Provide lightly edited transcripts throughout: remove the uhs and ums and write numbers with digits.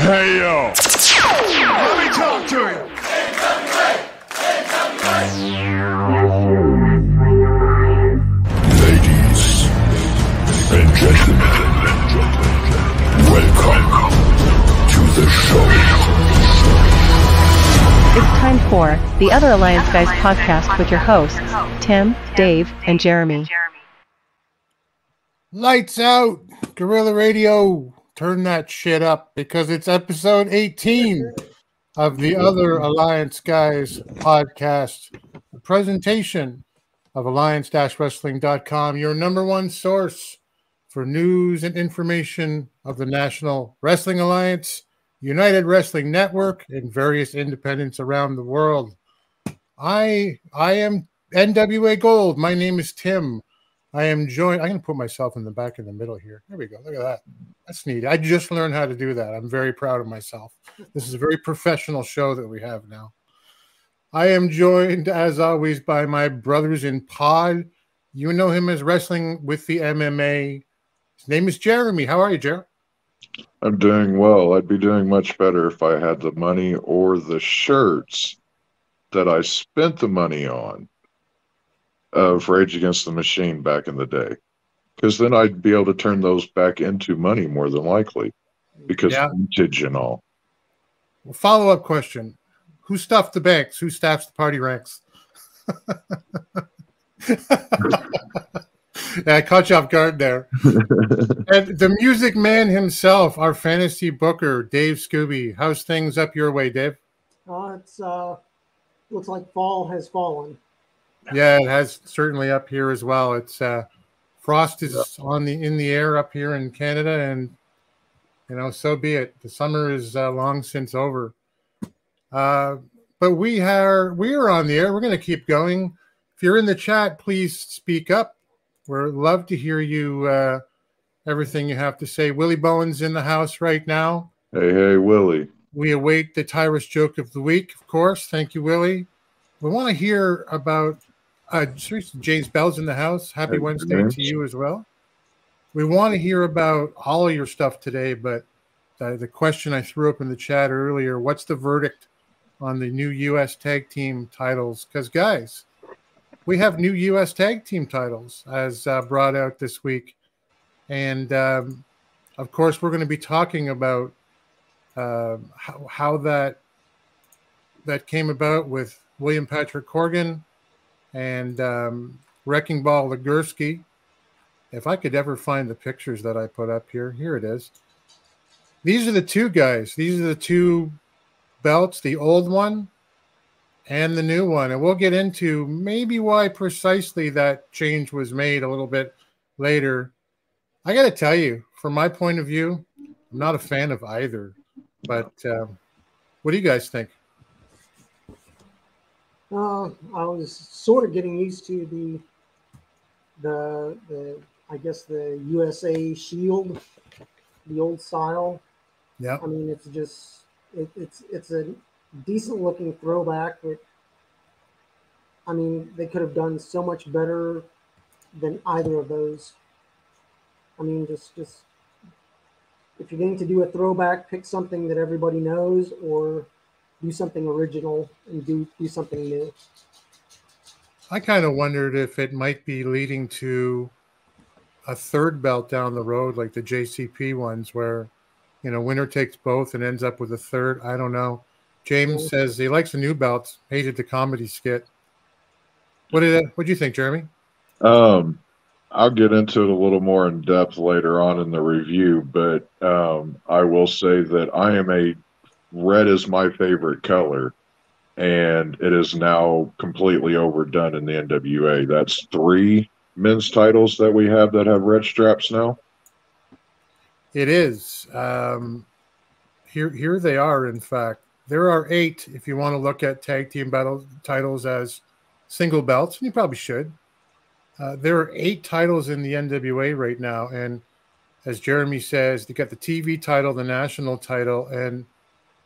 Hey, yo. Let me talk to you. Ladies and gentlemen, welcome to the show. It's time for the Other Alliance Guys podcast with your hosts, Tim, Dave, and Jeremy. Lights out, Guerrilla Radio. Turn that shit up because it's episode 18 of the Other Alliance Guys podcast, a presentation of alliance-wrestling.com, your number one source for news and information of the National Wrestling Alliance, United Wrestling Network, and various independents around the world. I am NWA Gold. My name is Tim. I am joined. I'm going to put myself in the back in the middle here. There we go. Look at that. That's neat. I just learned how to do that. I'm very proud of myself. This is a very professional show that we have now. I am joined, as always, by my brothers in pod. You know him as Wrestling with the MMA. His name is Jeremy. How are you, Jeremy? I'm doing well. I'd be doing much better if I had the money or the shirts that I spent the money on of Rage Against the Machine back in the day. Because then I'd be able to turn those back into money more than likely. Because vintage and all. Well, follow-up question. Who stuffed the banks? Who staffs the party ranks? Yeah, I caught you off guard there. And the music man himself, our fantasy booker, Dave Scooby. How's things up your way, Dave? It's looks like fall has fallen. Yeah, it has certainly up here as well. It's frost is in the air up here in Canada, and so be it. The summer is long since over. But we are on the air. We're going to keep going. If you're in the chat, please speak up. We'd love to hear you, everything you have to say. Willie Bowen's in the house right now. Hey, Willie. We await the Tyrus joke of the week, of course. Thank you, Willie. We want to hear about James Bell's in the house. Happy Wednesday to you as well. We want to hear about all of your stuff today, but the question I threw up in the chat earlier, what's the verdict on the new U.S. tag team titles? Because, guys, we have new U.S. tag team titles as brought out this week. And, of course, we're going to be talking about how that came about with William Patrick Corgan and Wrecking Ball Legursky. If I could ever find the pictures that I put up here. Here it is. These are the two guys. These are the two belts, the old one and the new one. And we'll get into maybe why precisely that change was made a little bit later. I got to tell you, from my point of view, I'm not a fan of either. But what do you guys think? I was sort of getting used to the I guess the USA Shield, the old style. Yeah. I mean, it's just it's a decent looking throwback, but I mean, they could have done so much better than either of those. I mean, just if you're going to do a throwback, pick something that everybody knows, or do something original and do something new. I kind of wondered if it might be leading to a third belt down the road, like the JCP ones, where winner takes both and ends up with a third. I don't know. James says he likes the new belts, hated the comedy skit. What do you think, Jeremy? I'll get into it a little more in depth later on in the review, but I will say that red is my favorite color, and it is now completely overdone in the NWA. That's 3 men's titles that we have that have red straps now. It is. Here they are, in fact. There are 8 if you want to look at tag team battle titles as single belts, and you probably should. There are 8 titles in the NWA right now, and as Jeremy says, they got the TV title, the national title, and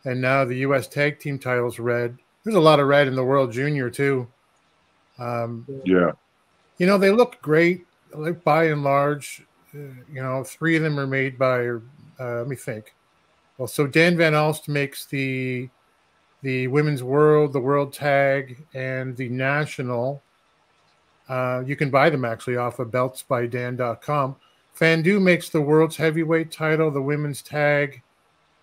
now the U.S. tag team title's red. There's a lot of red in the World Junior too. Yeah. They look great, by and large. 3 of them are made by, let me think. Well, so Dan Van Alst makes the Women's World, the World Tag, and the National. You can buy them actually off of beltsbydan.com. Fandu makes the World's Heavyweight title, the Women's Tag,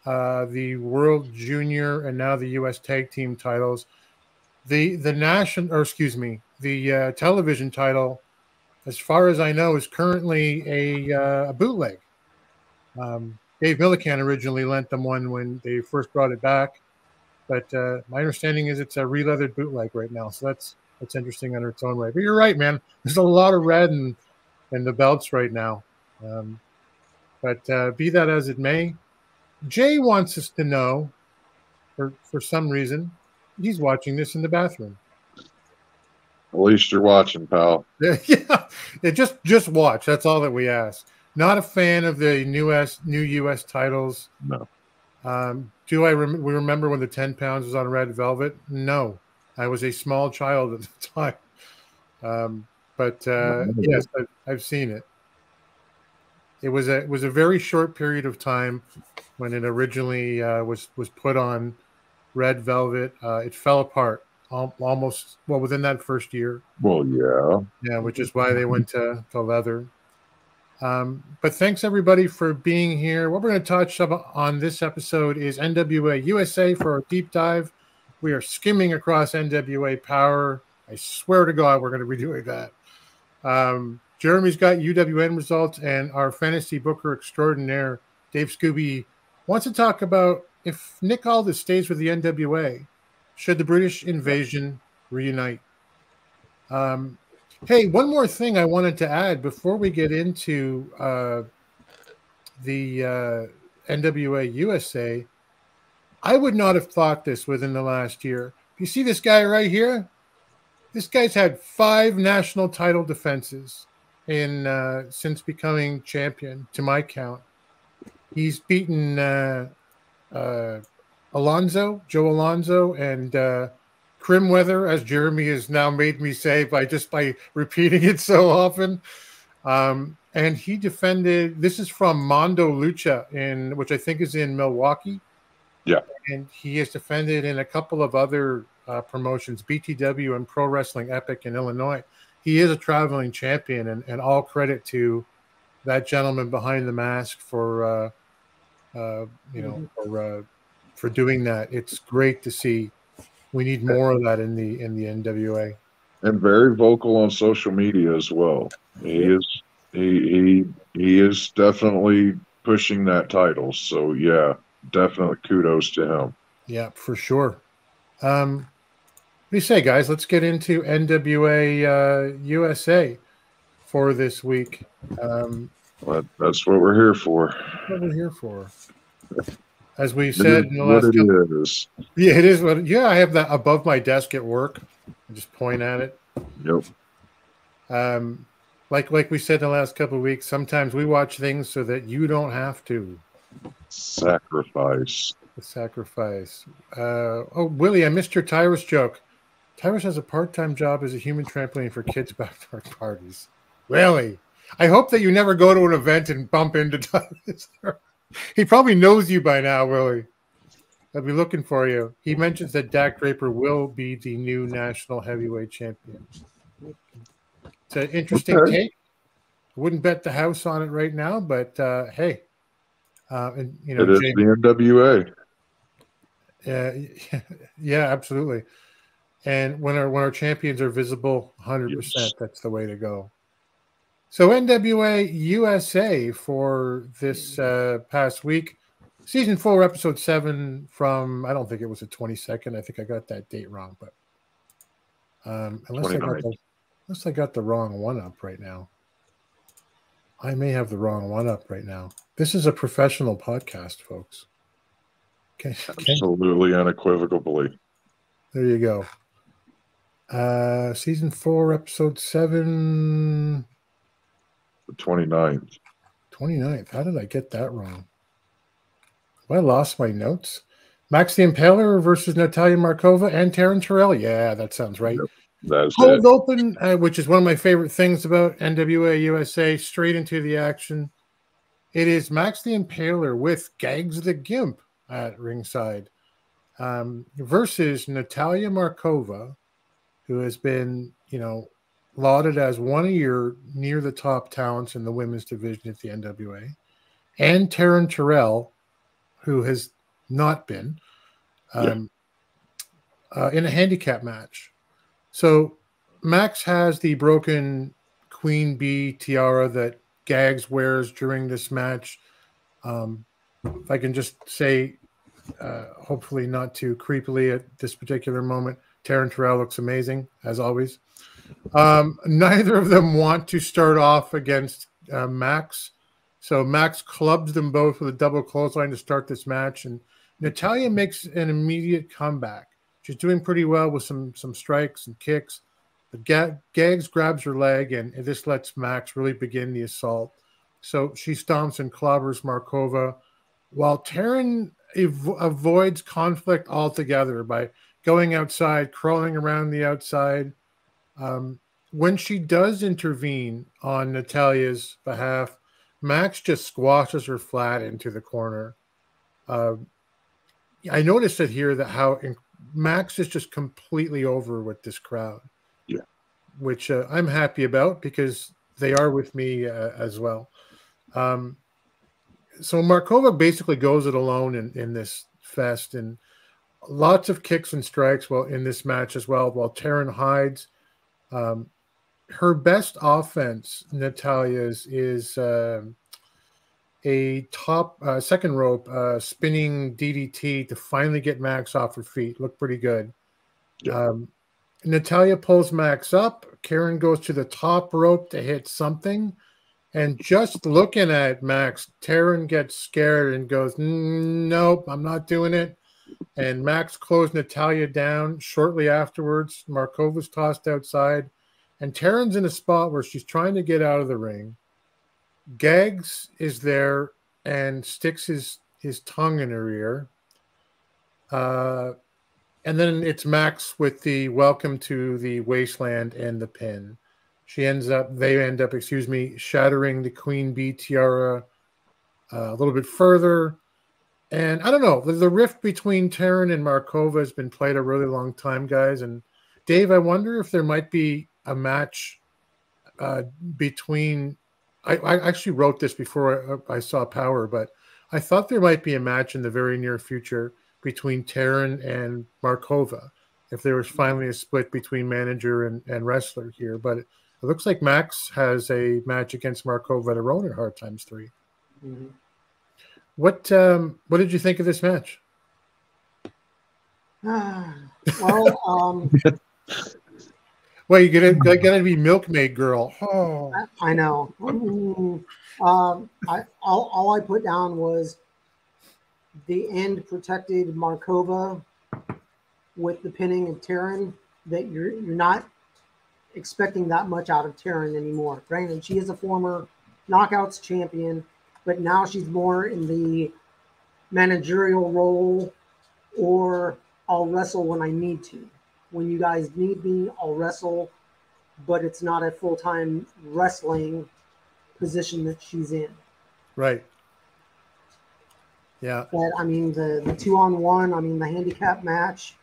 the World Junior, and now the U.S. Tag Team titles. The television title, as far as I know, is currently a bootleg. Dave Millican originally lent them one when they first brought it back, but my understanding is it's a re-leathered bootleg right now. So that's interesting on its own way. But you're right, man. There's a lot of red in the belts right now. But be that as it may, Jay wants us to know, for some reason, he's watching this in the bathroom. At least you're watching, pal. Yeah, just watch. That's all that we ask. Not a fan of the new U.S. titles. No. Do we remember when the 10 pounds was on Red Velvet? No. I was a small child at the time. But yes, I've seen it. It was a very short period of time when it originally was put on Red Velvet. It fell apart almost within that first year. Well, yeah, which is why they went to leather. But thanks everybody for being here. What we're going to touch on this episode is NWA USA for our deep dive. We are skimming across NWA Power. I swear to God, we're going to be doing that. Jeremy's got UWN results, and our fantasy booker extraordinaire, Dave Scooby, wants to talk about if Nick Aldis stays with the NWA, should the British invasion reunite? Hey, one more thing I wanted to add before we get into the NWA USA. I would not have thought this within the last year. You see this guy right here? This guy's had 5 national title defenses since becoming champion, to my count. He's beaten Joe Alonzo, and Crimweather, as Jeremy has now made me say by repeating it so often. And he defended, this is from Mondo Lucha, which I think is in Milwaukee. Yeah. And he has defended in a couple of other promotions, BTW and Pro Wrestling Epic in Illinois. He is a traveling champion, and all credit to that gentleman behind the mask for doing that. It's great to see. We need more of that in the NWA. And very vocal on social media as well. He is definitely pushing that title. So yeah, definitely kudos to him. Yeah, for sure. What do you say, guys? Let's get into NWA USA for this week. That's what we're here for. What we're here for. As we said in the last couple, is. Yeah, it is. I have that above my desk at work. I just point at it. Yep. Like we said in the last couple of weeks, sometimes we watch things so that you don't have to. Sacrifice. The sacrifice. Willie, I missed your Tyrus joke. Tyrus has a part-time job as a human trampoline for kids' backyard parties. Really? I hope that you never go to an event and bump into Tyrus. He probably knows you by now, Willie. I'll be looking for you. He mentions that Dak Draper will be the new national heavyweight champion. It's an interesting take. I wouldn't bet the house on it right now, but hey. It is the NWA. Yeah, absolutely. And when our champions are visible, 100%, yes. That's the way to go. So NWA USA for this past week, season 4, episode 7 from, I don't think it was the 22nd. I think I got that date wrong, but unless I got the wrong one up right now. I may have the wrong one up right now. This is a professional podcast, folks. Okay. Absolutely, unequivocally. There you go. Season 4, episode 7. The 29th. 29th. How did I get that wrong? Well, I lost my notes. Max the Impaler versus Natalia Markova and Taryn Terrell. Yeah, that sounds right. Yep. That's Cold Open, which is one of my favorite things about NWA USA, straight into the action. It is Max the Impaler with Gags the Gimp at ringside, versus Natalia Markova, who has been, lauded as one of your near the top talents in the women's division at the NWA, and Taryn Terrell, who has not been in a handicap match. So Max has the broken Queen Bee tiara that Gags wears during this match. If I can just say, hopefully not too creepily at this particular moment, Taryn Terrell looks amazing, as always. Neither of them want to start off against Max. So Max clubs them both with a double clothesline to start this match. And Natalia makes an immediate comeback. She's doing pretty well with some strikes and kicks. But Gags grabs her leg, and this lets Max really begin the assault. So she stomps and clobbers Markova, while Taryn avoids conflict altogether by going outside, crawling around the outside. When she does intervene on Natalia's behalf, Max just squashes her flat into the corner. I noticed it here that how Max is just completely over with this crowd. Yeah. Which I'm happy about because they are with me as well. So Markova basically goes it alone in this fest, and lots of kicks and strikes in this match as well, while Taryn hides. Her best offense, Natalia's, is a top second rope spinning DDT to finally get Max off her feet. Looked pretty good. Yeah. Natalia pulls Max up. Karen goes to the top rope to hit something. And just looking at Max, Taryn gets scared and goes, nope, I'm not doing it. And Max closed Natalia down. Shortly afterwards, Markova's tossed outside. And Taryn's in a spot where she's trying to get out of the ring. Gags is there and sticks his tongue in her ear. And then it's Max with the welcome to the wasteland and the pin. They end up, shattering the Queen Bee tiara a little bit further. And I don't know, the rift between Taryn and Markova has been played a really long time, guys. And Dave, I wonder if there might be a match between. I actually wrote this before I saw Power, but I thought there might be a match in the very near future between Taryn and Markova if there was finally a split between manager and wrestler here. But it looks like Max has a match against Markova at her own at Hard Times 3. Mm-hmm. What did you think of this match? Well, well, you gotta be Milkmaid Girl. Oh, I know. All I put down was the end protected Markova with the pinning of Taryn. That you're not expecting that much out of Taryn anymore. Granted, she is a former Knockouts champion, but now she's more in the managerial role, or I'll wrestle when I need to. When you guys need me, I'll wrestle, but it's not a full-time wrestling position that she's in. Right. Yeah. But, I mean, the 2-on-1, the handicap match,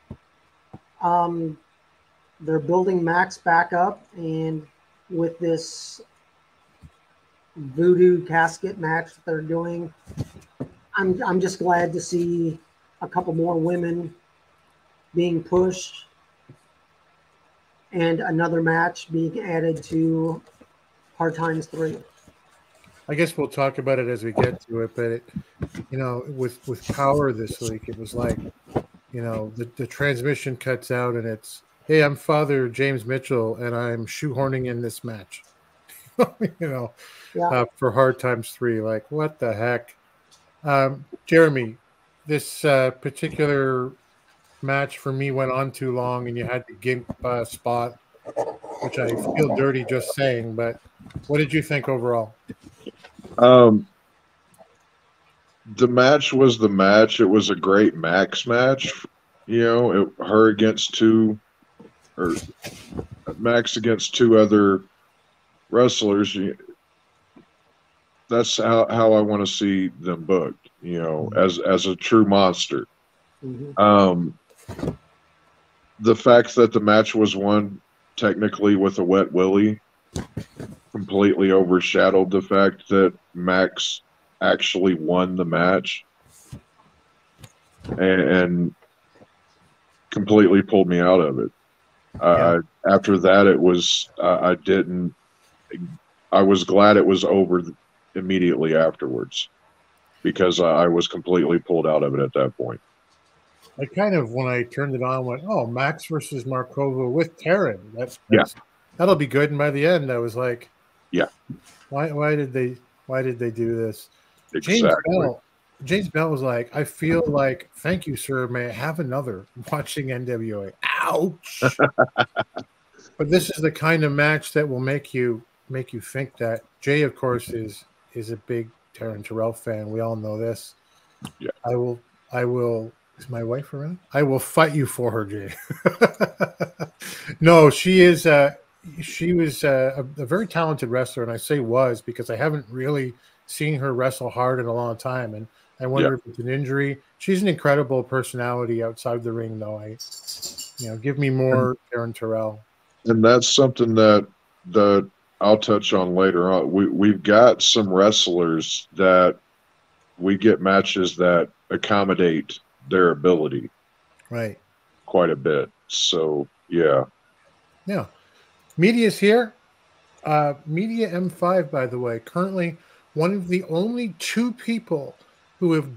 they're building Max back up, and with this voodoo casket match that they're doing, I'm just glad to see a couple more women being pushed and another match being added to Hard Times 3. I guess we'll talk about it as we get to it, but with Power this week, it was like, the transmission cuts out and it's, hey, I'm Father James Mitchell and I'm shoehorning in this match, for Hard Times 3. Like, what the heck? Jeremy, this particular match for me went on too long and you had the gimp spot, which I feel dirty just saying, but what did you think overall? The match was the match. It was a great Max match. Her against Max against two other wrestlers. that's how I want to see them booked. You know, as a true monster. The fact that the match was won technically with a wet willy completely overshadowed the fact that Max actually won the match, and completely pulled me out of it. After that, it was I was glad it was over immediately afterwards, because I was completely pulled out of it at that point. I kind of, when I turned it on, went, "Oh, Max versus Markova with Terran. That'll be good." And by the end, I was like, "Yeah, why did they do this?" Exactly. James Bell was like, "I feel like, thank you, sir. May I have another?" Watching NWA, ouch. But this is the kind of match that will make you think that. Jay, of course, is a big Taryn Terrell fan. We all know this. Yeah, I will. Is my wife around? I will fight you for her, Jay. No, she is. She was a very talented wrestler, and I say was because I haven't really seen her wrestle hard in a long time, and I wonder if it's an injury. She's an incredible personality outside the ring, though. Give me more Taryn Terrell. And that's something that I'll touch on later on. We've got some wrestlers that we get matches that accommodate their ability, right, quite a bit. So yeah. Media's here. Media M5, by the way, currently one of the only 2 people who have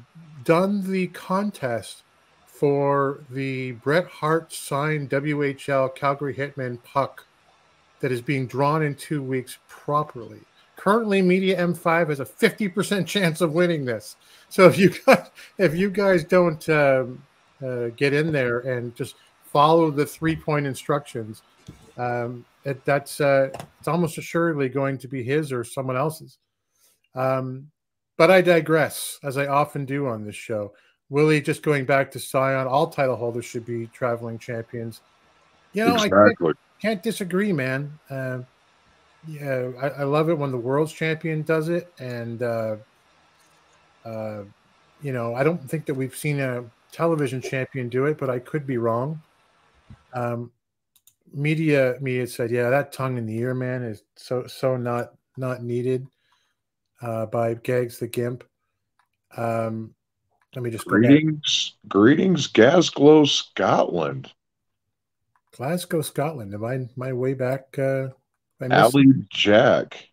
done the contest for the Bret Hart signed WHL Calgary Hitman puck that is being drawn in 2 weeks properly. Currently, Media M5 has a 50% chance of winning this. So if you guys don't get in there and just follow the 3-point instructions, it's almost assuredly going to be his or someone else's. But I digress, as I often do on this show. Willie, just going back to Scion, all title holders should be traveling champions. Exactly. I can't disagree, man. I love it when the world's champion does it, and I don't think that we've seen a television champion do it, but I could be wrong. Media said, "Yeah, that tongue in the ear, man, is so not needed." By Gags the Gimp. Let me just greetings, Glasgow, Scotland. Glasgow, Scotland. Am I my way back? Ali Jack.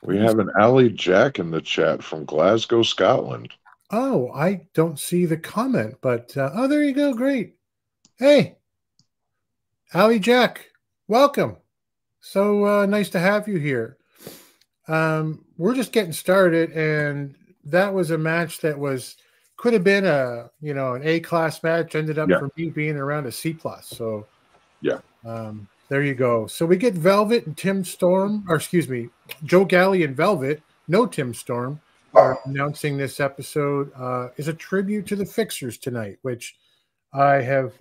We have an Ali Jack in the chat from Glasgow, Scotland. Oh, I don't see the comment, but there you go. Great. Hey, Ali Jack, welcome. So nice to have you here. We're just getting started, and that was a match that could have been an A-class match. Ended up for me being around a C+. So there you go. So we get Velvet and Tim Storm, or excuse me, Joe Galli and Velvet. No Tim Storm are announcing this episode is a tribute to the Fixers tonight, which I had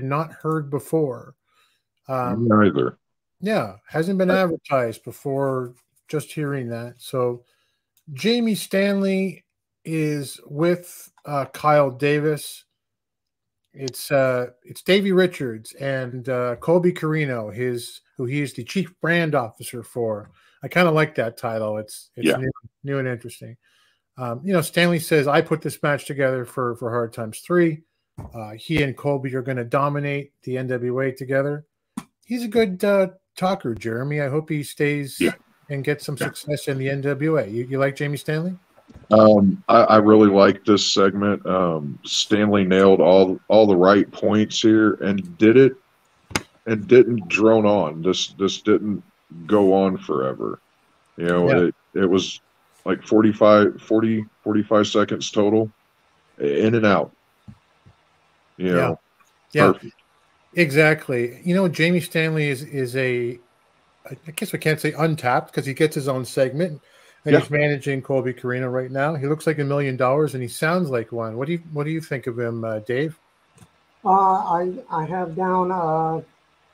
not heard before. Neither. Yeah, hasn't been advertised before, just hearing that. So Jamie Stanley is with Kyle Davis. It's Davey Richards and Colby Carino, who he is the chief brand officer for. I kind of like that title. It's new and interesting. Stanley says, "I put this match together for Hard Times 3. He and Colby are going to dominate the NWA together." He's a good talker, Jeremy. I hope he stays and gets some success in the NWA. You like Jamie Stanley? I really like this segment. Stanley nailed all the right points here and did it, and didn't drone on. This didn't go on forever. It was like 45 seconds total, in and out. Perfect. Exactly. Jamie Stanley is I guess we can't say untapped, because he gets his own segment, and he's managing Colby Carino right now. He looks like $1 million, and he sounds like one. What do you think of him, Dave? I have down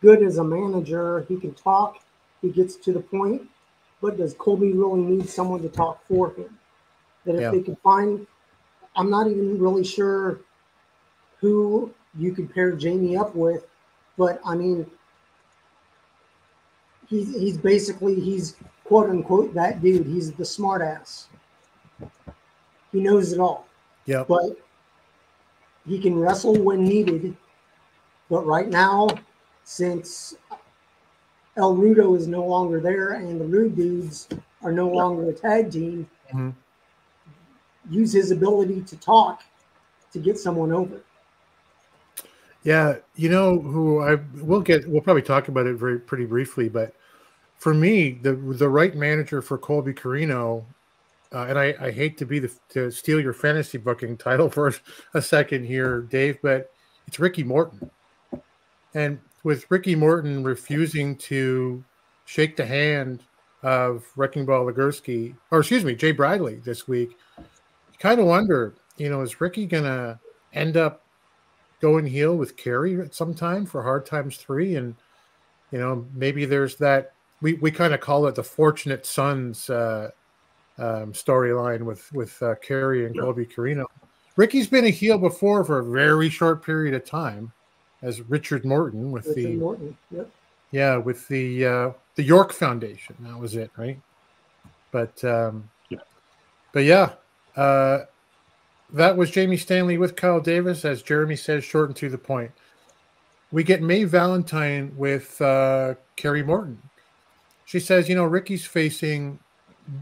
good as a manager. He can talk. He gets to the point. but does Colby really need someone to talk for him? That if Yeah. they could find, I'm not even really sure who you could pair Jamie up with, but I mean, he's basically, he's quote unquote that dude. He's the smart ass. He knows it all. Yeah. But he can wrestle when needed. But right now, since El Rudo is no longer there and the Rude Dudes are no longer a tag team, Mhm. use his ability to talk to get someone over. Yeah, you know who we'll probably talk about it pretty briefly, but for me, the right manager for Colby Corino, and I hate to steal your fantasy booking title for a second here, Dave, but it's Ricky Morton. And with Ricky Morton refusing to shake the hand of Wrecking Ball Legursky, or excuse me, Jay Bradley this week, you kind of wonder, is Ricky gonna end up going heel with Kerry at some time for Hard Times 3? And maybe there's that, we kind of call it the Fortunate Sons storyline with Kerry and Colby Corino. Ricky's been a heel before for a very short period of time as Richard Morton with Morton. Yep. Yeah, with the York Foundation. That was it, right? But yeah, that was Jamie Stanley with Kyle Davis, as Jeremy says, short and to the point. We get Mae Valentine with Kerry Morton. She says, Ricky's facing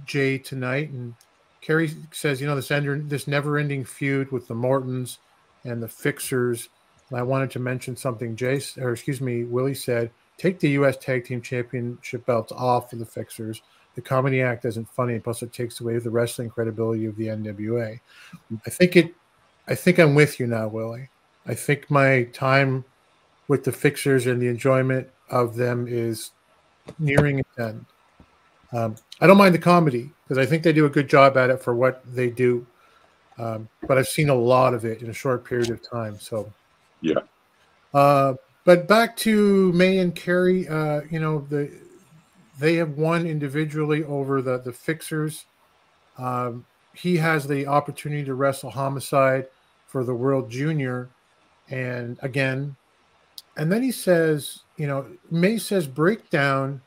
Jay tonight, and Kerry says, this never-ending feud with the Mortons and the Fixers. And I wanted to mention something Willie said, take the U.S. Tag Team Championship belts off of the Fixers. The comedy act isn't funny, plus it takes away the wrestling credibility of the NWA. I think I'm with you now, Willie. I think my time with the Fixers and the enjoyment of them is nearing its end. I don't mind the comedy because I think they do a good job at it for what they do. But I've seen a lot of it in a short period of time. So, yeah. But back to Mae and Kerry, they have won individually over the Fixers. He has the opportunity to wrestle Homicide for the World Junior. And then he says, Mae says, break down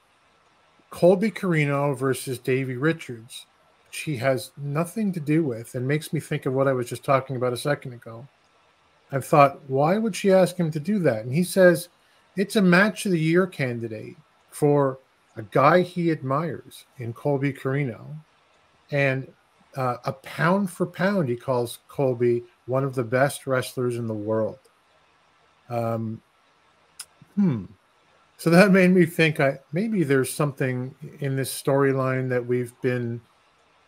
Colby Corino versus Davey Richards, which he has nothing to do with, and makes me think of what I was just talking about a second ago. I thought, why would she ask him to do that? And he says, it's a match of the year candidate for a guy he admires in Colby Corino. And a pound for pound, he calls Colby one of the best wrestlers in the world. So that made me think maybe there's something in this storyline that we've been,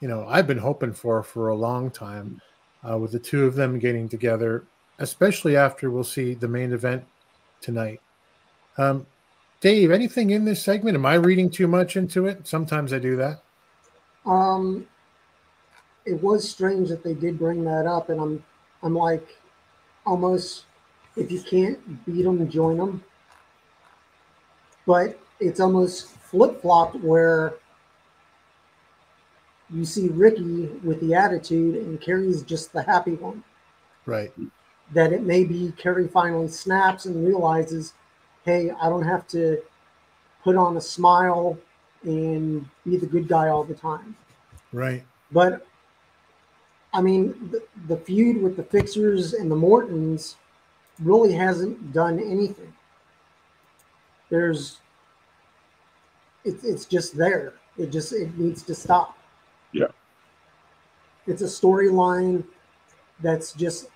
I've been hoping for a long time with the two of them getting together, especially after we'll see the main event tonight. Dave, anything in this segment? Am I reading too much into it? Sometimes I do that. It was strange that they did bring that up, and I'm like, almost, if you can't beat them, join them. But it's almost flip-flopped where you see Ricky with the attitude and Kerry's just the happy one. Right. That it may be Kerry finally snaps and realizes, hey, I don't have to put on a smile and be the good guy all the time. Right. But, I mean, the feud with the Fixers and the Mortons really hasn't done anything. It's just there. It needs to stop. Yeah. It's a storyline that's just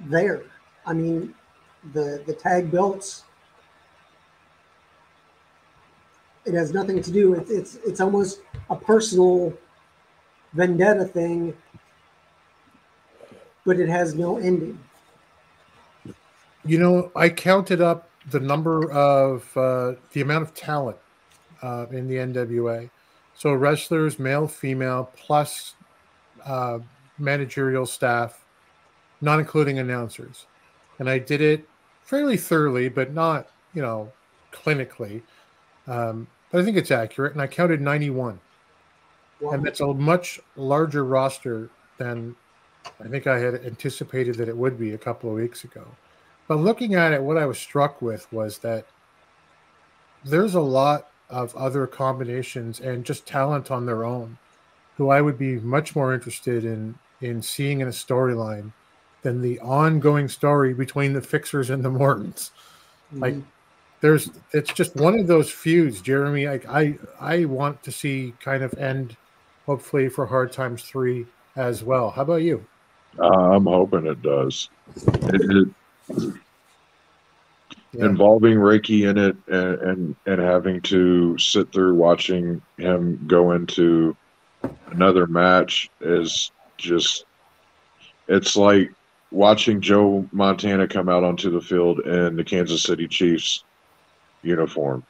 there. I mean, the tag belts, it has nothing to do with it's almost a personal vendetta thing, but it has no ending. I counted up the number of the amount of talent in the NWA. So wrestlers, male, female, plus managerial staff, not including announcers. And I did it fairly thoroughly, but not, clinically. but I think it's accurate. And I counted 91. Wow. And that's a much larger roster than I think I had anticipated that it would be a couple of weeks ago. But looking at it, what I was struck with was that there's a lot of other combinations and just talent on their own who I would be much more interested in seeing in a storyline than the ongoing story between the Fixers and the Mortons. Like, it's just one of those feuds, Jeremy. I want to see kind of end, hopefully, for Hard Times 3 as well. How about you? I'm hoping it does. Yeah. Involving Reiki in it and having to sit through watching him go into another match is just, it's like watching Joe Montana come out onto the field in the Kansas City Chiefs uniform.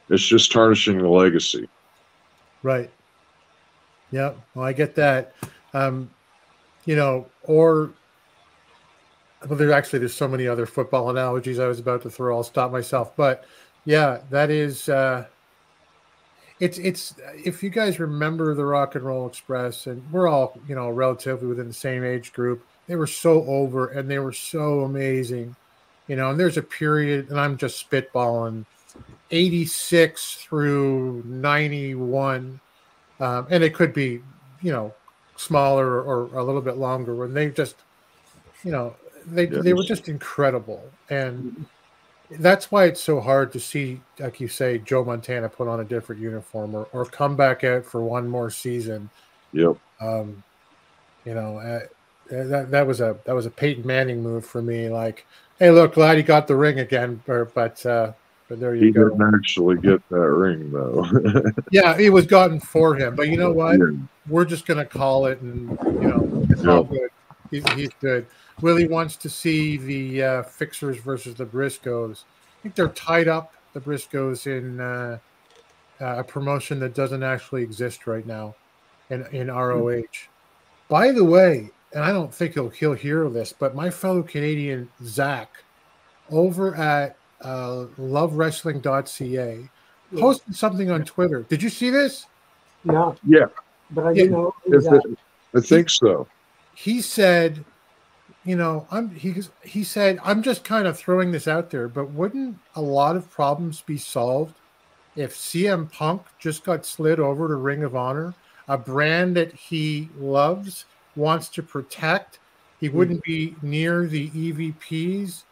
It's just tarnishing the legacy. Right. Yeah. Well, I get that. Or well, there's so many other football analogies I was about to throw. I'll stop myself. But yeah, that is it's if you guys remember the Rock and Roll Express, and we're all, relatively within the same age group, they were so over and they were so amazing. And there's a period, and I'm just spitballing, 86 through 91. And it could be, smaller or a little bit longer, when they just, they were just incredible. And that's why it's so hard to see, like you say, Joe Montana put on a different uniform or come back out for one more season. Yep. That was a Peyton Manning move for me. Like, hey, look, glad he got the ring again, but there you go. He didn't actually get that ring, though. Yeah, it was gotten for him. But you know what? Yeah. We're just going to call it, and, it's all good. He's good. Willie wants to see the Fixers versus the Briscoes. I think they're tied up, the Briscoes, in a promotion that doesn't actually exist right now in ROH. By the way, and I don't think he'll hear this, but my fellow Canadian, Zach, over at lovewrestling.ca, posted something on Twitter. Did you see this? No. Yeah. But I do know who's that. I think so. He said, he said, I'm just kind of throwing this out there, but wouldn't a lot of problems be solved if CM Punk just got slid over to Ring of Honor, a brand that he loves, wants to protect? He wouldn't be near the EVPs.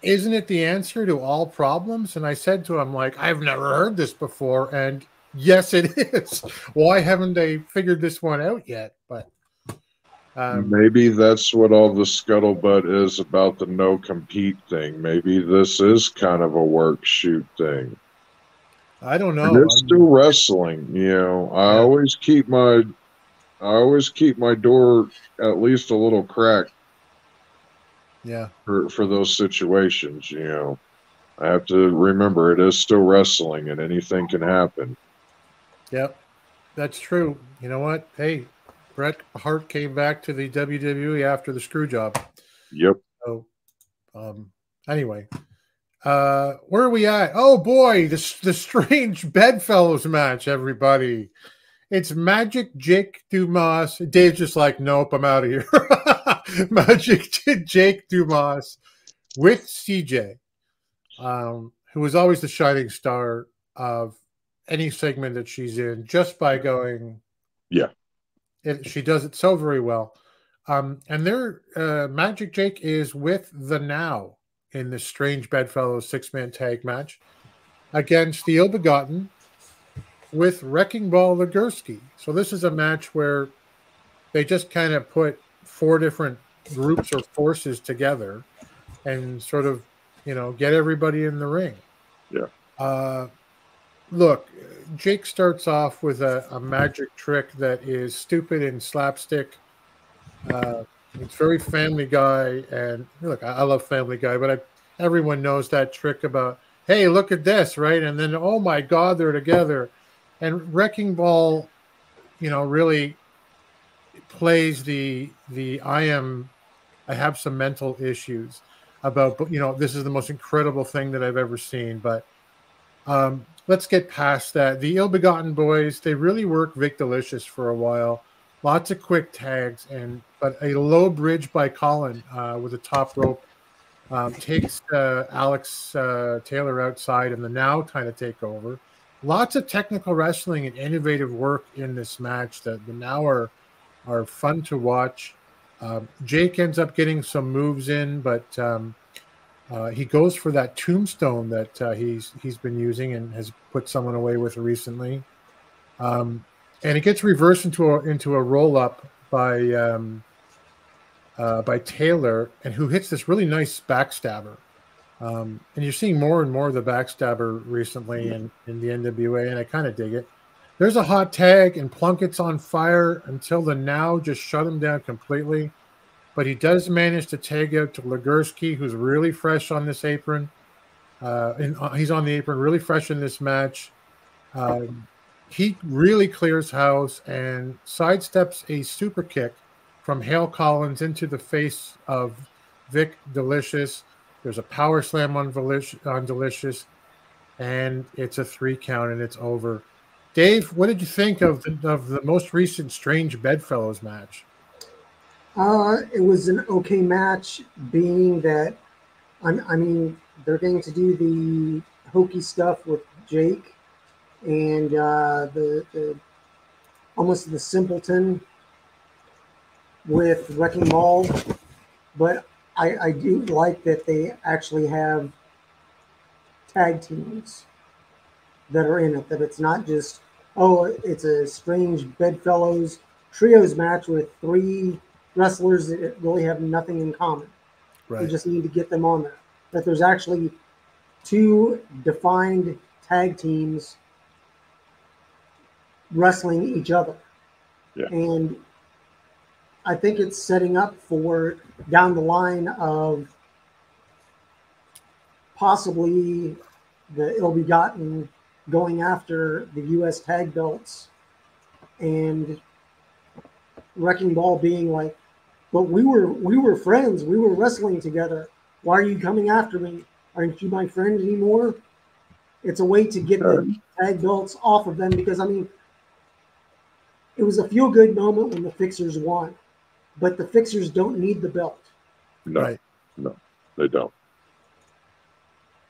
Isn't it the answer to all problems? And I said to him, like, I've never heard this before. And yes, it is. Why haven't they figured this one out yet? But maybe that's what all the scuttlebutt is about, the no compete thing. Maybe this is kind of a work shoot thing. I don't know. And it's still wrestling, I always keep my door at least a little cracked. Yeah. For those situations, I have to remember it is still wrestling and anything can happen. Yep, that's true. You know what? Hey, Bret Hart came back to the WWE after the screw job. Yep. So, anyway, where are we at? Oh boy, the strange Bedfellows match, everybody. It's Magic Jake Dumas. Dave's just like, nope, I'm out of here. Magic Jake Dumas with CJ, who was always the shining star of any segment that she's in, just by going, yeah. She does it so very well. And Magic Jake is with the Now in this strange Bedfellows 6-man tag match against the Ill-Begotten with Wrecking Ball Legursky. So this is a match where they just kind of put 4 different groups or forces together and sort of, get everybody in the ring. Yeah. Look, Jake starts off with a magic trick that is stupid and slapstick. It's very Family Guy, and look, I love Family Guy, but everyone knows that trick about, hey, look at this, right? And then, oh my God, they're together. And Wrecking Ball, really plays the I have some mental issues about, this is the most incredible thing that I've ever seen, but Let's get past that. The Ill Begotten Boys, they really worked Vic Delicious for a while. Lots of quick tags, but a low bridge by Colin with a top rope takes Alex Taylor outside, and the Now kind of take over. Lots of technical wrestling and innovative work in this match. The Now are fun to watch. Jake ends up getting some moves in, but he goes for that tombstone that he's been using and has put someone away with recently. And it gets reversed into a roll up by Taylor, and who hits this really nice backstabber. And you're seeing more and more of the backstabber recently in the NWA, and I kind of dig it. There's a hot tag, and Plunkett's on fire until the Now just shut him down completely. But he does manage to tag out to Legursky, who's really fresh on this apron. He's on the apron, really fresh in this match. He really clears house and sidesteps a super kick from Hale Collins into the face of Vic Delicious. There's a power slam on Delicious, and it's a 3 count, and it's over. Dave, what did you think of the most recent Strange Bedfellows match? It was an okay match, being that I mean they're going to do the hokey stuff with Jake and the almost the simpleton with Wrecking Ball, but I do like that they actually have tag teams that are in it, that it's not just, oh, it's a Strange Bedfellows trios match with 3 wrestlers that really have nothing in common. Right. You just need to get them on there. That there's actually 2 defined tag teams wrestling each other. Yeah. And I think it's setting up for down the line of possibly the Ill Begotten going after the U.S. tag belts, and Wrecking Ball being like, but we were friends. We were wrestling together. Why are you coming after me? Aren't you my friend anymore? It's a way to get the tag belts off of them, because, I mean, it was a feel-good moment when the Fixers won, but the Fixers don't need the belt. No, Right. no, they don't.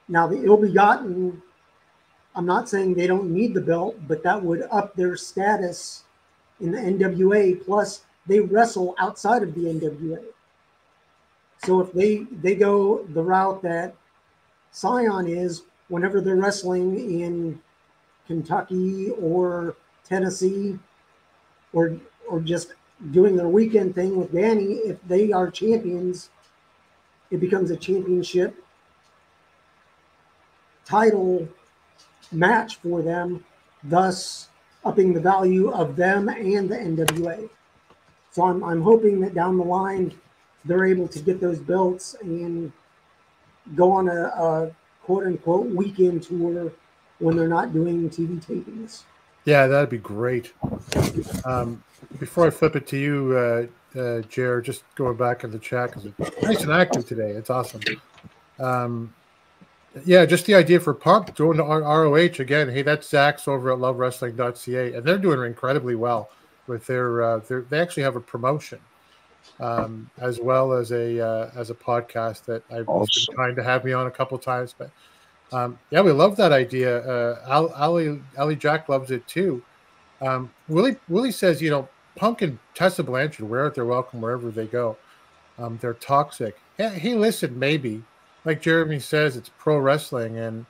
Now, the Ill Begotten, I'm not saying they don't need the belt, but that would up their status in the NWA. Plus, they wrestle outside of the NWA. So if they go the route that Scion is, whenever they're wrestling in Kentucky or Tennessee, or just doing their weekend thing with Danny, if they are champions, it becomes a championship title match for them, thus upping the value of them and the NWA. So I'm hoping that down the line they're able to get those belts and go on a quote unquote weekend tour when they're not doing TV tapings. Yeah, that'd be great. Before I flip it to you, Jer, just going back in the chat, because it's nice and active today. It's awesome. Yeah, just the idea for Punk going to ROH again. Hey, that's Zach's over at lovewrestling.ca, and they're doing incredibly well with their they actually have a promotion as well as a podcast that I've been trying to have me on a couple of times. But yeah, we love that idea. Ali Jack loves it too. Willie says, you know, Punk and Tessa Blanchard, where they're welcome wherever they go. They're toxic. Yeah, hey, listen, maybe. Like Jeremy says, it's pro wrestling, and,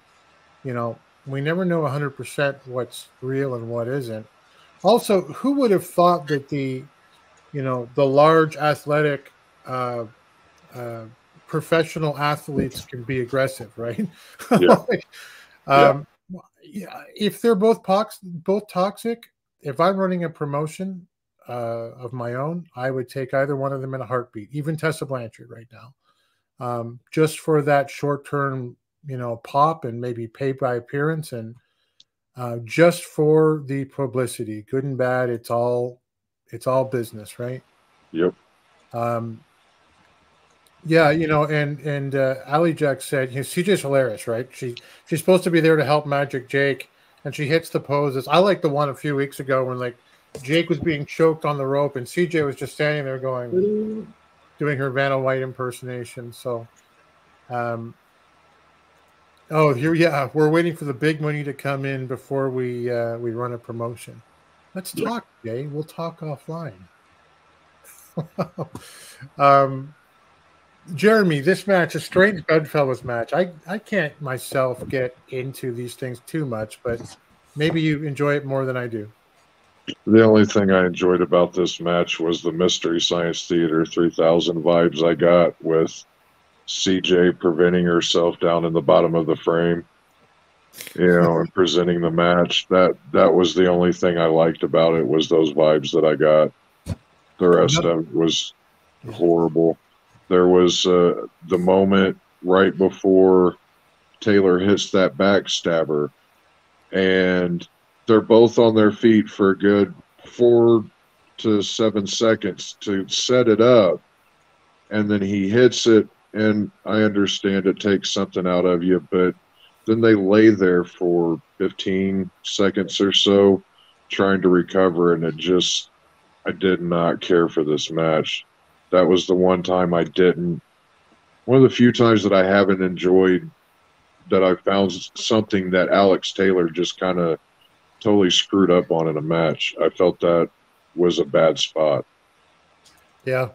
you know, we never know 100% what's real and what isn't. Also, who would have thought that the large athletic professional athletes can be aggressive, right? Yeah. Yeah, if they're both toxic, if I'm running a promotion of my own, I would take either one of them in a heartbeat, even Tessa Blanchard right now. Just for that short-term, pop and maybe pay by appearance, and just for the publicity, good and bad, it's all business, right? Yep. Yeah, and Ali Jack said, CJ's hilarious, right? She's supposed to be there to help Magic Jake, and she hits the poses. I like the one a few weeks ago when like Jake was being choked on the rope, and CJ was just standing there doing her Vanna White impersonation. So, oh, here, yeah, we're waiting for the big money to come in before we run a promotion. Let's talk, Jay. We'll talk offline. Jeremy, this match, a strange bedfellows match. I can't myself get into these things too much, but maybe you enjoy it more than I do. The only thing I enjoyed about this match was the Mystery Science Theater 3000 vibes I got with CJ preventing herself down in the bottom of the frame, and presenting the match. That was the only thing I liked about it, was those vibes that I got. The rest of it was horrible. There was the moment right before Taylor hits that backstabber, and they're both on their feet for a good 4 to 7 seconds to set it up, and then he hits it, and I understand it takes something out of you, but then they lay there for 15 seconds or so trying to recover, and I did not care for this match. That was the one time I didn't. One of the few times that I haven't enjoyed, that I found something that Alex Taylor just kind of totally screwed up on in a match. I felt that was a bad spot. Yeah.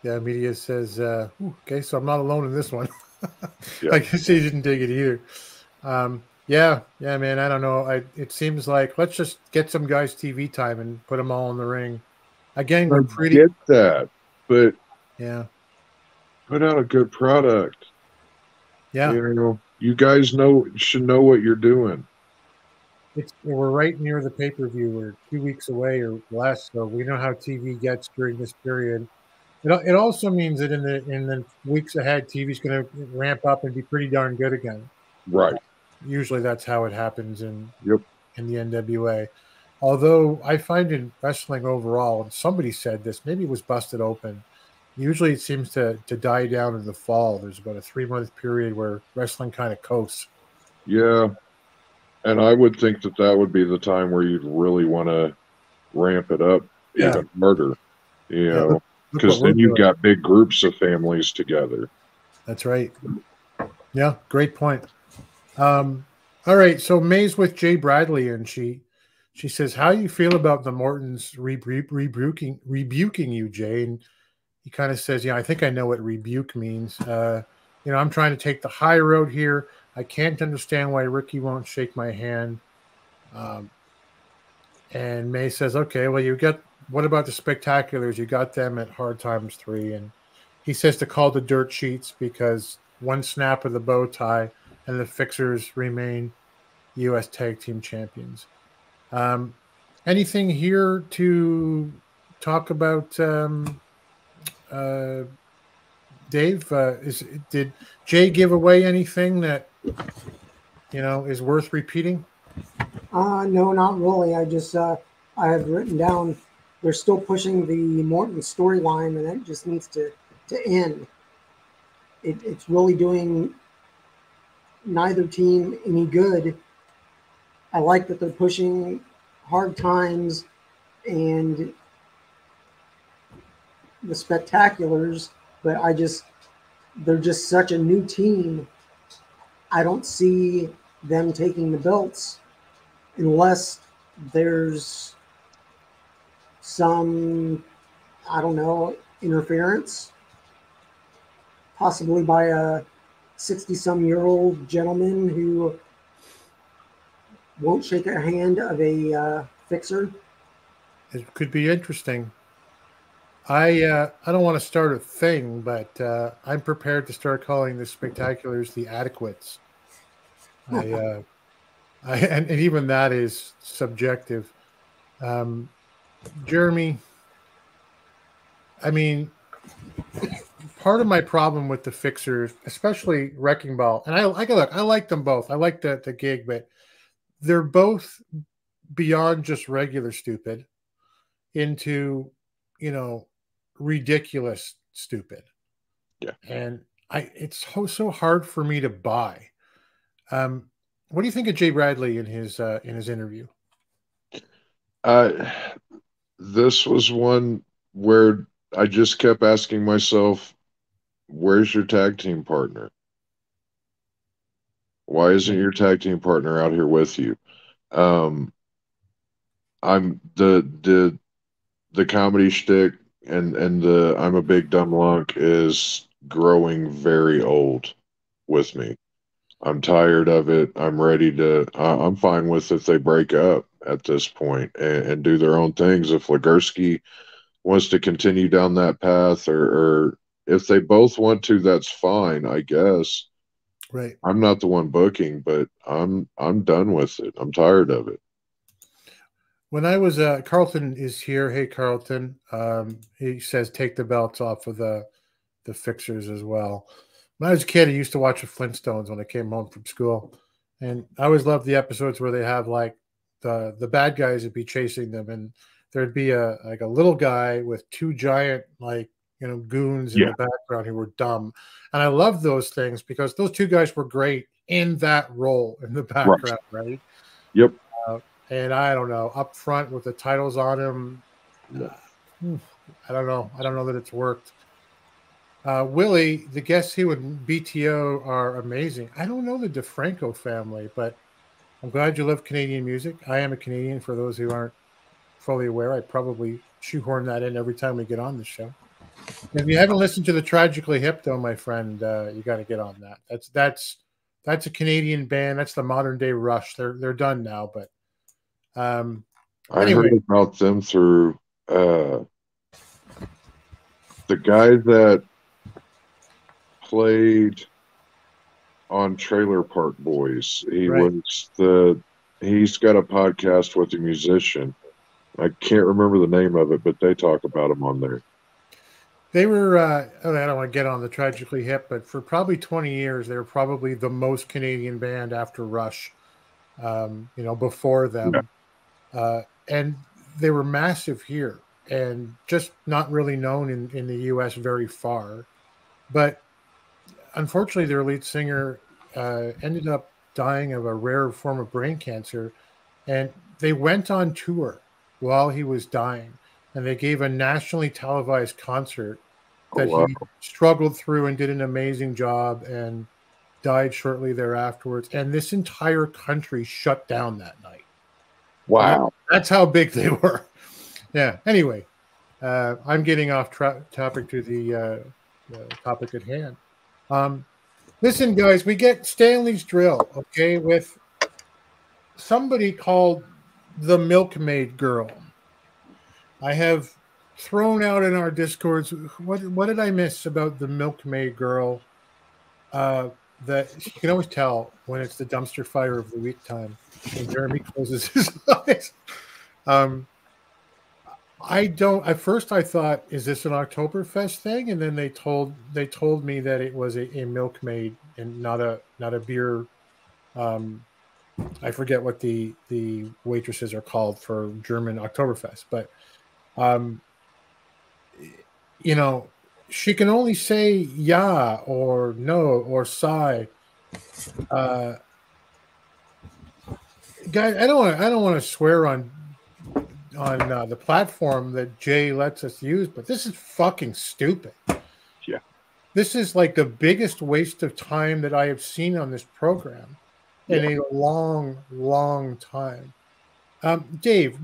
Yeah, media says, okay, so I'm not alone in this one. Yeah. I guess he didn't dig it either. Yeah, man, I don't know. It seems like let's just get some guys TV time and put them all in the ring. Again, we're pretty. Get that, but yeah, put out a good product. Yeah, you guys should know what you're doing. We're right near the pay-per-view. We're 2 weeks away or less, so we know how TV gets during this period. It also means that in the weeks ahead, TV's going to ramp up and be pretty darn good again. Right. Usually that's how it happens in the NWA. Although I find in wrestling overall, and somebody said this, maybe it was Busted Open, usually it seems to die down in the fall. There's about a 3-month period where wrestling kind of coasts. Yeah. And I would think that would be the time where you'd really want to ramp it up even harder, because then you've got big groups of families together. That's right. Yeah, great point. All right, so May's with Jay Bradley, and she says, "How do you feel about the Mortons rebuking you, Jay?" And he kind of says, "Yeah, I think I know what rebuke means. I'm trying to take the high road here. I can't understand why Ricky won't shake my hand." And May says, "Okay, well, what about the Spectaculars? You got them at Hard Times 3." And he says to call the Dirt Sheets because one snap of the bow tie and the Fixers remain U.S. Tag Team Champions. Anything here to talk about, Dave? Did Jay give away anything that is worth repeating? No, not really. I have written down they're still pushing the Morton storyline, and that just needs to end. It's really doing neither team any good. I like that they're pushing Hard Times and the Spectaculars, but they're just such a new team. I don't see them taking the belts unless there's some, I don't know, interference, possibly by a 60-some-year-old gentleman who won't shake a hand of a fixer. It could be interesting. I don't want to start a thing, but I'm prepared to start calling the Spectaculars the Adequates. And even that is subjective. Jeremy, I mean, part of my problem with the Fixers, especially Wrecking Ball, and I like them both. I like the gig, but they're both beyond just regular stupid into, ridiculous stupid. Yeah. And it's so hard for me to buy. What do you think of Jay Bradley in his interview? This was one where I just kept asking myself, where's your tag team partner? Why isn't your tag team partner out here with you? I'm the comedy shtick and the I'm a big dumb lunk is growing very old with me. I'm tired of it. I'm ready to. I'm fine with if they break up at this point and do their own things. If Legursky wants to continue down that path, or if they both want to, that's fine, I guess. Right. I'm not the one booking, but I'm done with it. I'm tired of it. When I was Carlton is here. Hey, Carlton. He says take the belts off of the fixers as well. When I was a kid, I used to watch the Flintstones when I came home from school, and I always loved the episodes where they have like the bad guys would be chasing them, and there'd be a little guy with two giant goons in the background who were dumb, and I loved those things because those two guys were great in that role in the background, right? Yep. And I don't know, up front with the titles on him, I don't know that it's worked. Willie, the guests here with BTO are amazing. I don't know the DeFranco family, but I'm glad you love Canadian music. I am a Canadian, for those who aren't fully aware. I probably shoehorn that in every time we get on the show. If you haven't listened to the Tragically Hip, though, my friend, you got to get on that. That's a Canadian band. That's the modern day Rush. They're done now, but I heard about them through the guy that played on Trailer Park Boys. He's got a podcast with a musician. I can't remember the name of it, but they talk about him on there. They were, I don't want to get on the Tragically Hip, but for probably 20 years, they were probably the most Canadian band after Rush, before them. Yeah. And they were massive here and just not really known in the U.S. very far. But unfortunately, their lead singer ended up dying of a rare form of brain cancer. And they went on tour while he was dying. And they gave a nationally televised concert that he struggled through and did an amazing job and died shortly thereafter. And this entire country shut down that night. Wow. That's how big they were. Yeah. Anyway, I'm getting off topic to the topic at hand. Listen, guys, we get Stanley's Drill, okay, with somebody called the Milkmaid Girl. I have thrown out in our Discords, what did I miss about the Milkmaid Girl? That you can always tell when it's the dumpster fire of the week time when Jeremy closes his eyes. At first I thought, is this an Oktoberfest thing? And then they told me that it was a milkmaid and not a beer. I forget what the waitresses are called for German Oktoberfest, but she can only say yeah or no or sigh. Guys, I don't want to swear on the platform that Jay lets us use, but this is fucking stupid. Yeah. This is like the biggest waste of time that I have seen on this program in a long, long time. Dave,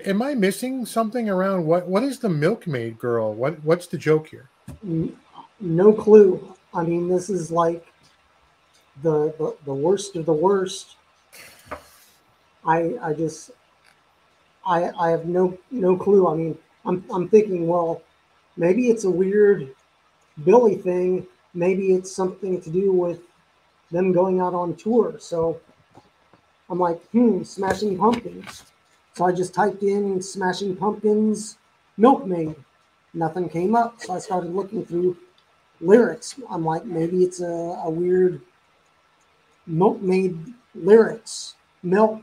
am I missing something around what is the Milkmaid Girl? What's the joke here? No clue. I mean, this is like the worst of the worst. I have no clue. I mean, I'm thinking, well, maybe it's a weird Billy thing. Maybe it's something to do with them going out on tour. So I'm like, Smashing Pumpkins. So I just typed in Smashing Pumpkins Milkmaid. Nothing came up. So I started looking through lyrics. I'm like, maybe it's a weird Milkmaid lyrics. Milk.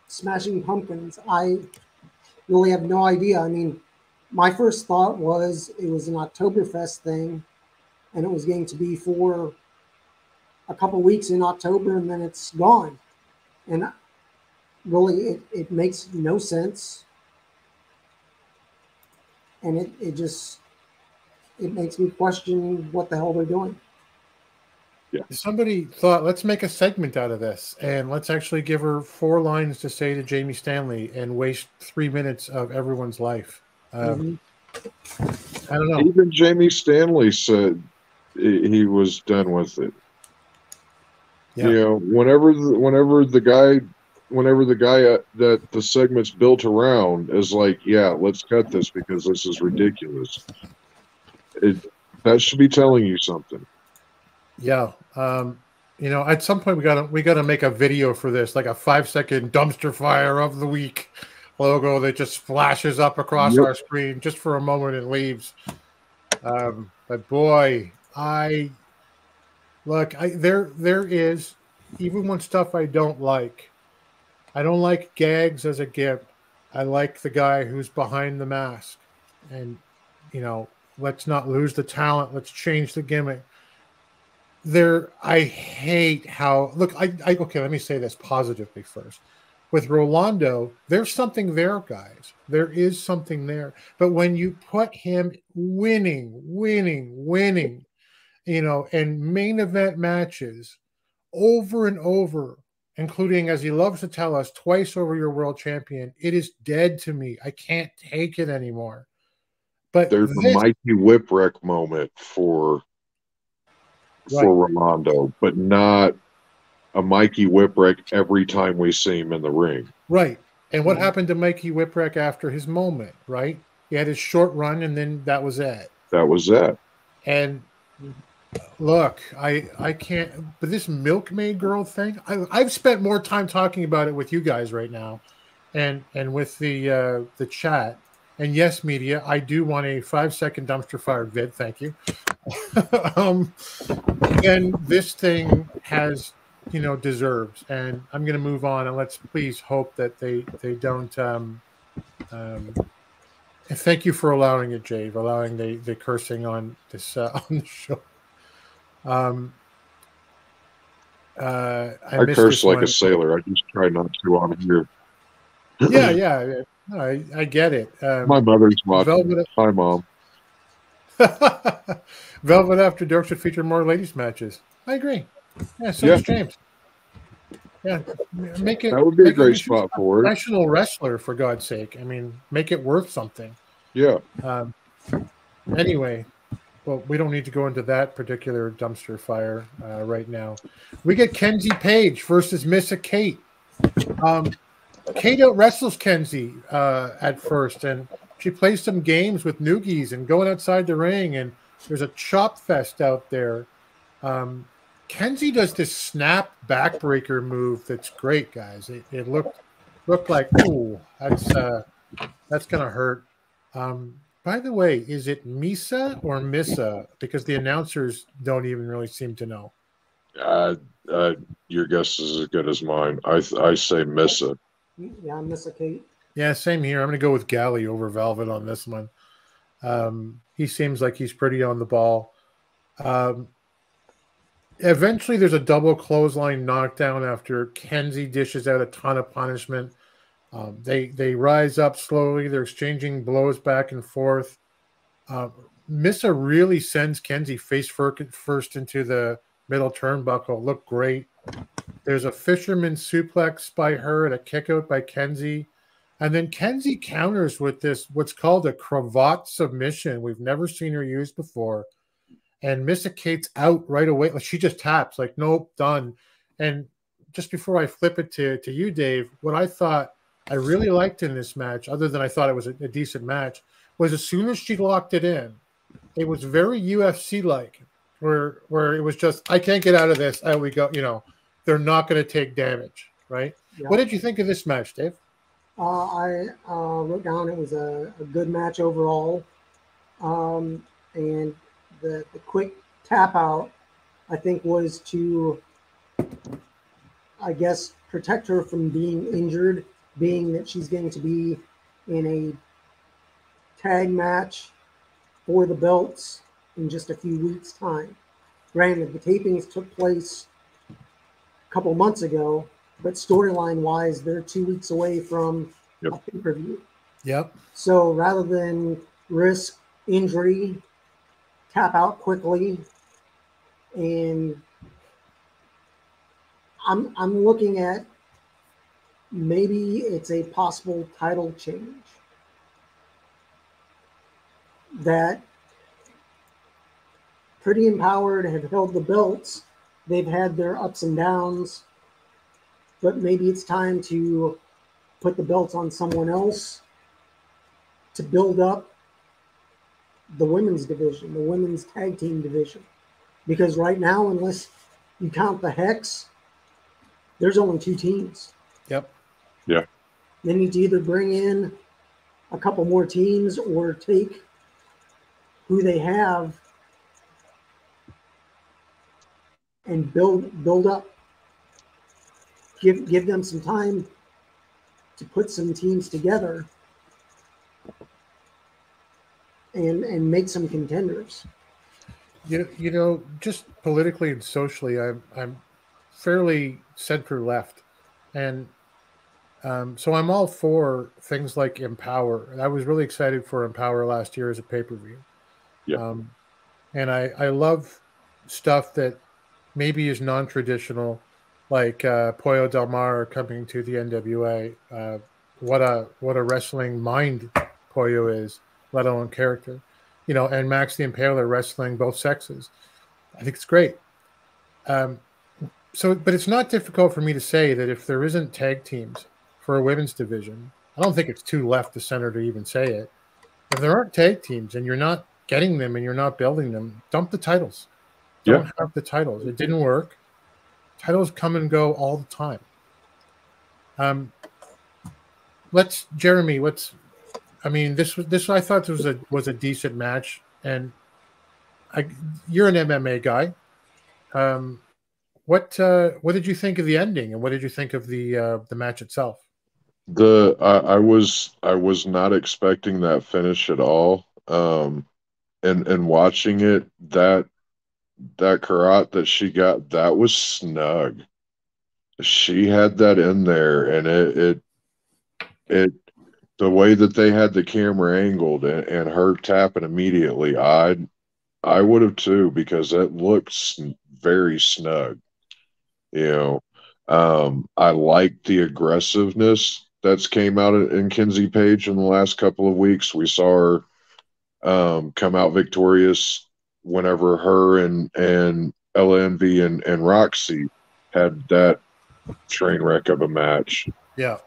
Smashing Pumpkins. I really have no idea. I mean, my first thought was it was an Oktoberfest thing, and it was going to be for a couple weeks in October, and then it's gone. And really, it makes no sense. And it makes me question what the hell they're doing. Yeah. Somebody thought, let's make a segment out of this, and let's actually give her 4 lines to say to Jamie Stanley and waste 3 minutes of everyone's life. I don't know. Even Jamie Stanley said he was done with it. Yeah. You know, whenever the guy that the segment's built around is like, yeah, let's cut this because this is ridiculous. That should be telling you something. Yeah. You know, at some point we gotta make a video for this, like a 5-second dumpster fire of the week logo that just flashes up across our screen just for a moment and leaves. But boy, there is, even when stuff I don't like gags as a gimp. I like the guy who's behind the mask, and you know, let's not lose the talent. Let's change the gimmick. I hate how okay, let me say this positively first. With Rolando, there's something there, guys. There is something there. But when you put him winning, you know, and main event matches over and over, including, as he loves to tell us, twice over your world champion, it is dead to me. I can't take it anymore. But there's a Mikey Whipwreck moment for Rolando, but not a Mikey Whipwreck every time we see him in the ring. Right. And what happened to Mikey Whipwreck after his moment, right? He had his short run, and then that was it. That was it. And look, I can't, but this milkmaid girl thing, I've spent more time talking about it with you guys right now and with the chat. And yes, media, I do want a 5-second dumpster fire vid. Thank you. And this thing has, you know, deserves, and I'm going to move on, and let's please hope that they don't. Thank you for allowing it, Jave, allowing the cursing on this on the show. I curse like a sailor. I just try not to on here. Yeah. No, I get it. My mother's watching. Hi, Mom. Velvet After Dark should feature more ladies matches. I agree. Yeah, so does James. Yeah, make it. That would be a great spot for it. Professional wrestler, for God's sake. I mean, make it worth something. Yeah. Anyway, well, we don't need to go into that particular dumpster fire right now. We get Kenzie Page versus Missa Kate. Kate out wrestles Kenzie at first, and she plays some games with noogies and going outside the ring, and there's a chop fest out there. Kenzie does this snap backbreaker move that's great, guys. It looked like, ooh, that's gonna hurt. By the way, is it Misa or Missa? Because the announcers don't even really seem to know. Your guess is as good as mine. I say Missa. Yeah, Missa Kate. Yeah, same here. I'm going to go with Galley over Velvet on this one. He seems like he's pretty on the ball. Eventually, there's a double clothesline knockdown after Kenzie dishes out a ton of punishment. They rise up slowly. They're exchanging blows back and forth. Missa really sends Kenzie face first into the middle turnbuckle. Looked great. There's a fisherman suplex by her and a kick out by Kenzie. And then Kenzie counters with this, what's called a cravat submission. We've never seen her use before. And Missa Kate's out right away. Like, she just taps, like, nope, done. And just before I flip it to you, Dave, what I thought I really liked in this match, other than I thought it was a decent match, was as soon as she locked it in, it was very UFC-like, where it was just, I can't get out of this. Out we go, you know. They're not going to take damage, right? Yeah. What did you think of this match, Dave? I wrote down it was a good match overall. And the quick tap out, I think, was to, I guess, protect her from being injured, being that she's going to be in a tag match for the belts in just a few weeks' time. Granted, the tapings took place a couple months ago, but storyline-wise, they're 2 weeks away from a pay-per-view. Yep. So rather than risk injury, tap out quickly, and I'm looking at maybe it's a possible title change that Pretty Empowered have held the belts. They've had their ups and downs, but maybe it's time to put the belts on someone else to build up the women's division, the women's tag team division. Because right now, unless you count the Hex, there's only 2 teams. Yep. Yeah. They need to either bring in a couple more teams or take who they have and build up. Give them some time to put some teams together and make some contenders. You know, just politically and socially, I'm fairly center left, and so I'm all for things like Empower. I was really excited for Empower last year as a pay-per-view. Yeah. And I love stuff that maybe is non-traditional, like Pollo Del Mar coming to the NWA. What a wrestling mind Pollo is, let alone character. You know, and Max the Impaler wrestling both sexes. I think it's great. But it's not difficult for me to say that if there isn't tag teams for a women's division, I don't think it's too left to center to even say it. If there aren't tag teams and you're not getting them and you're not building them, dump the titles. Don't have the titles. It didn't work. Titles come and go all the time. Jeremy, this I thought was a decent match, and you're an MMA guy. What did you think of the ending, and what did you think of the match itself? I was not expecting that finish at all. And watching it, that karat that she got, that was snug. She had that in there, and it the way that they had the camera angled and her tapping immediately, I would have too, because it looked very snug. You know, I like the aggressiveness that's came out in Kenzie Page in the last couple of weeks. We saw her come out victorious whenever her and Ella Envy and Roxy had that train wreck of a match. Yeah.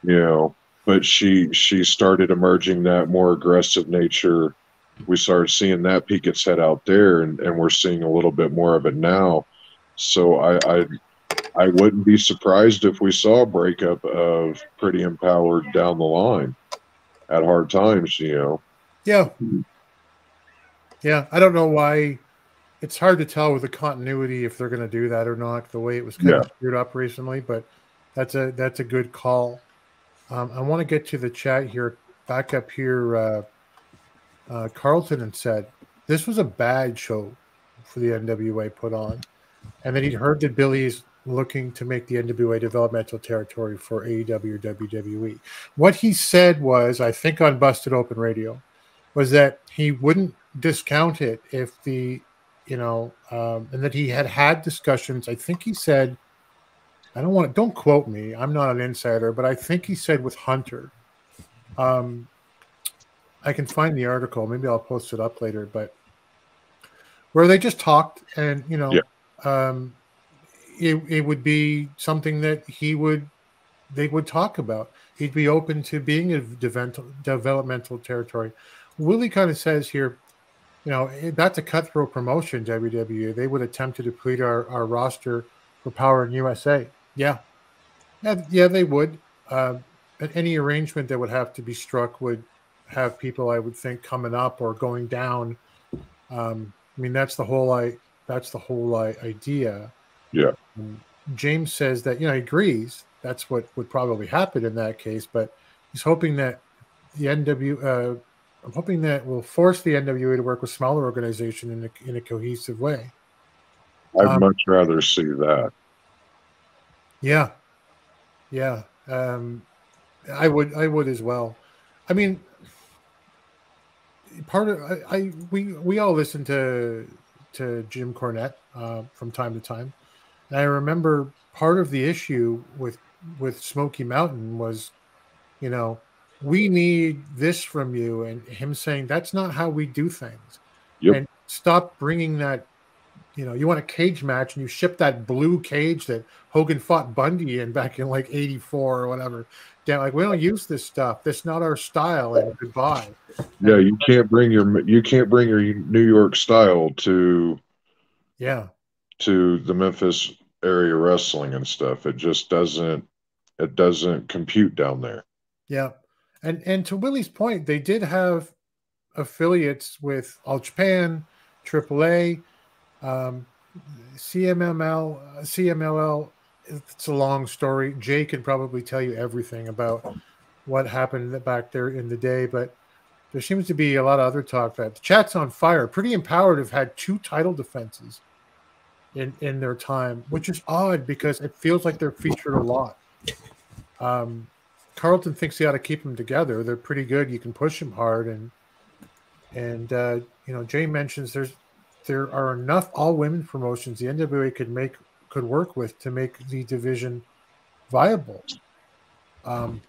You know, but she started emerging that more aggressive nature. We started seeing that peek its head out there, and we're seeing a little bit more of it now. So I wouldn't be surprised if we saw a breakup of Pretty Empowered down the line at Hard Times, you know. Yeah. Yeah, I don't know why. It's hard to tell with the continuity if they're going to do that or not, the way it was kind of screwed up recently, but that's a good call. I want to get to the chat here. Back up here, Carlton and said, this was a bad show for the NWA put on, and then he'd heard that Billy's looking to make the NWA developmental territory for AEW or WWE. What he said was, I think on Busted Open Radio, was that he wouldn't discount it if the, and that he had discussions. I think he said, don't quote me, I'm not an insider, but I think he said with Hunter. I can find the article, maybe I'll post it up later, but where they just talked, and it would be something that they would talk about. He'd be open to being a developmental territory. Willie kind of says here, that's a cutthroat promotion, WWE. They would attempt to deplete our roster for Power in USA. Yeah, they would. But any arrangement that would have to be struck would have people, I would think, coming up or going down. That's the whole idea. Yeah. James says that he agrees that's what would probably happen in that case, but he's hoping that the I'm hoping that will force the NWA to work with smaller organization in a cohesive way. I'd much rather see that. Yeah. I would as well. I mean, part of we all listen to Jim Cornette from time to time, and I remember part of the issue with Smoky Mountain was, you know, we need this from you, and him saying that's not how we do things. Yep. And stop bringing that. You know, you want a cage match and you ship that blue cage that Hogan fought Bundy in back in like '84 or whatever. Yeah, like we don't use this stuff. That's not our style. And goodbye. Yeah, you can't bring your New York style to the Memphis area wrestling and stuff. It just doesn't compute down there. Yeah, and to Willie's point, they did have affiliates with All Japan, AAA. CMLL, it's a long story. Jay can probably tell you everything about what happened back there in the day, but there seems to be a lot of other talk that the chat's on fire. Pretty Empowered have had 2 title defenses in their time, which is odd because it feels like they're featured a lot. Carlton thinks they ought to keep them together. They're pretty good. You can push them hard, and you know, Jay mentions there are enough all-women promotions the NWA could work with to make the division viable. You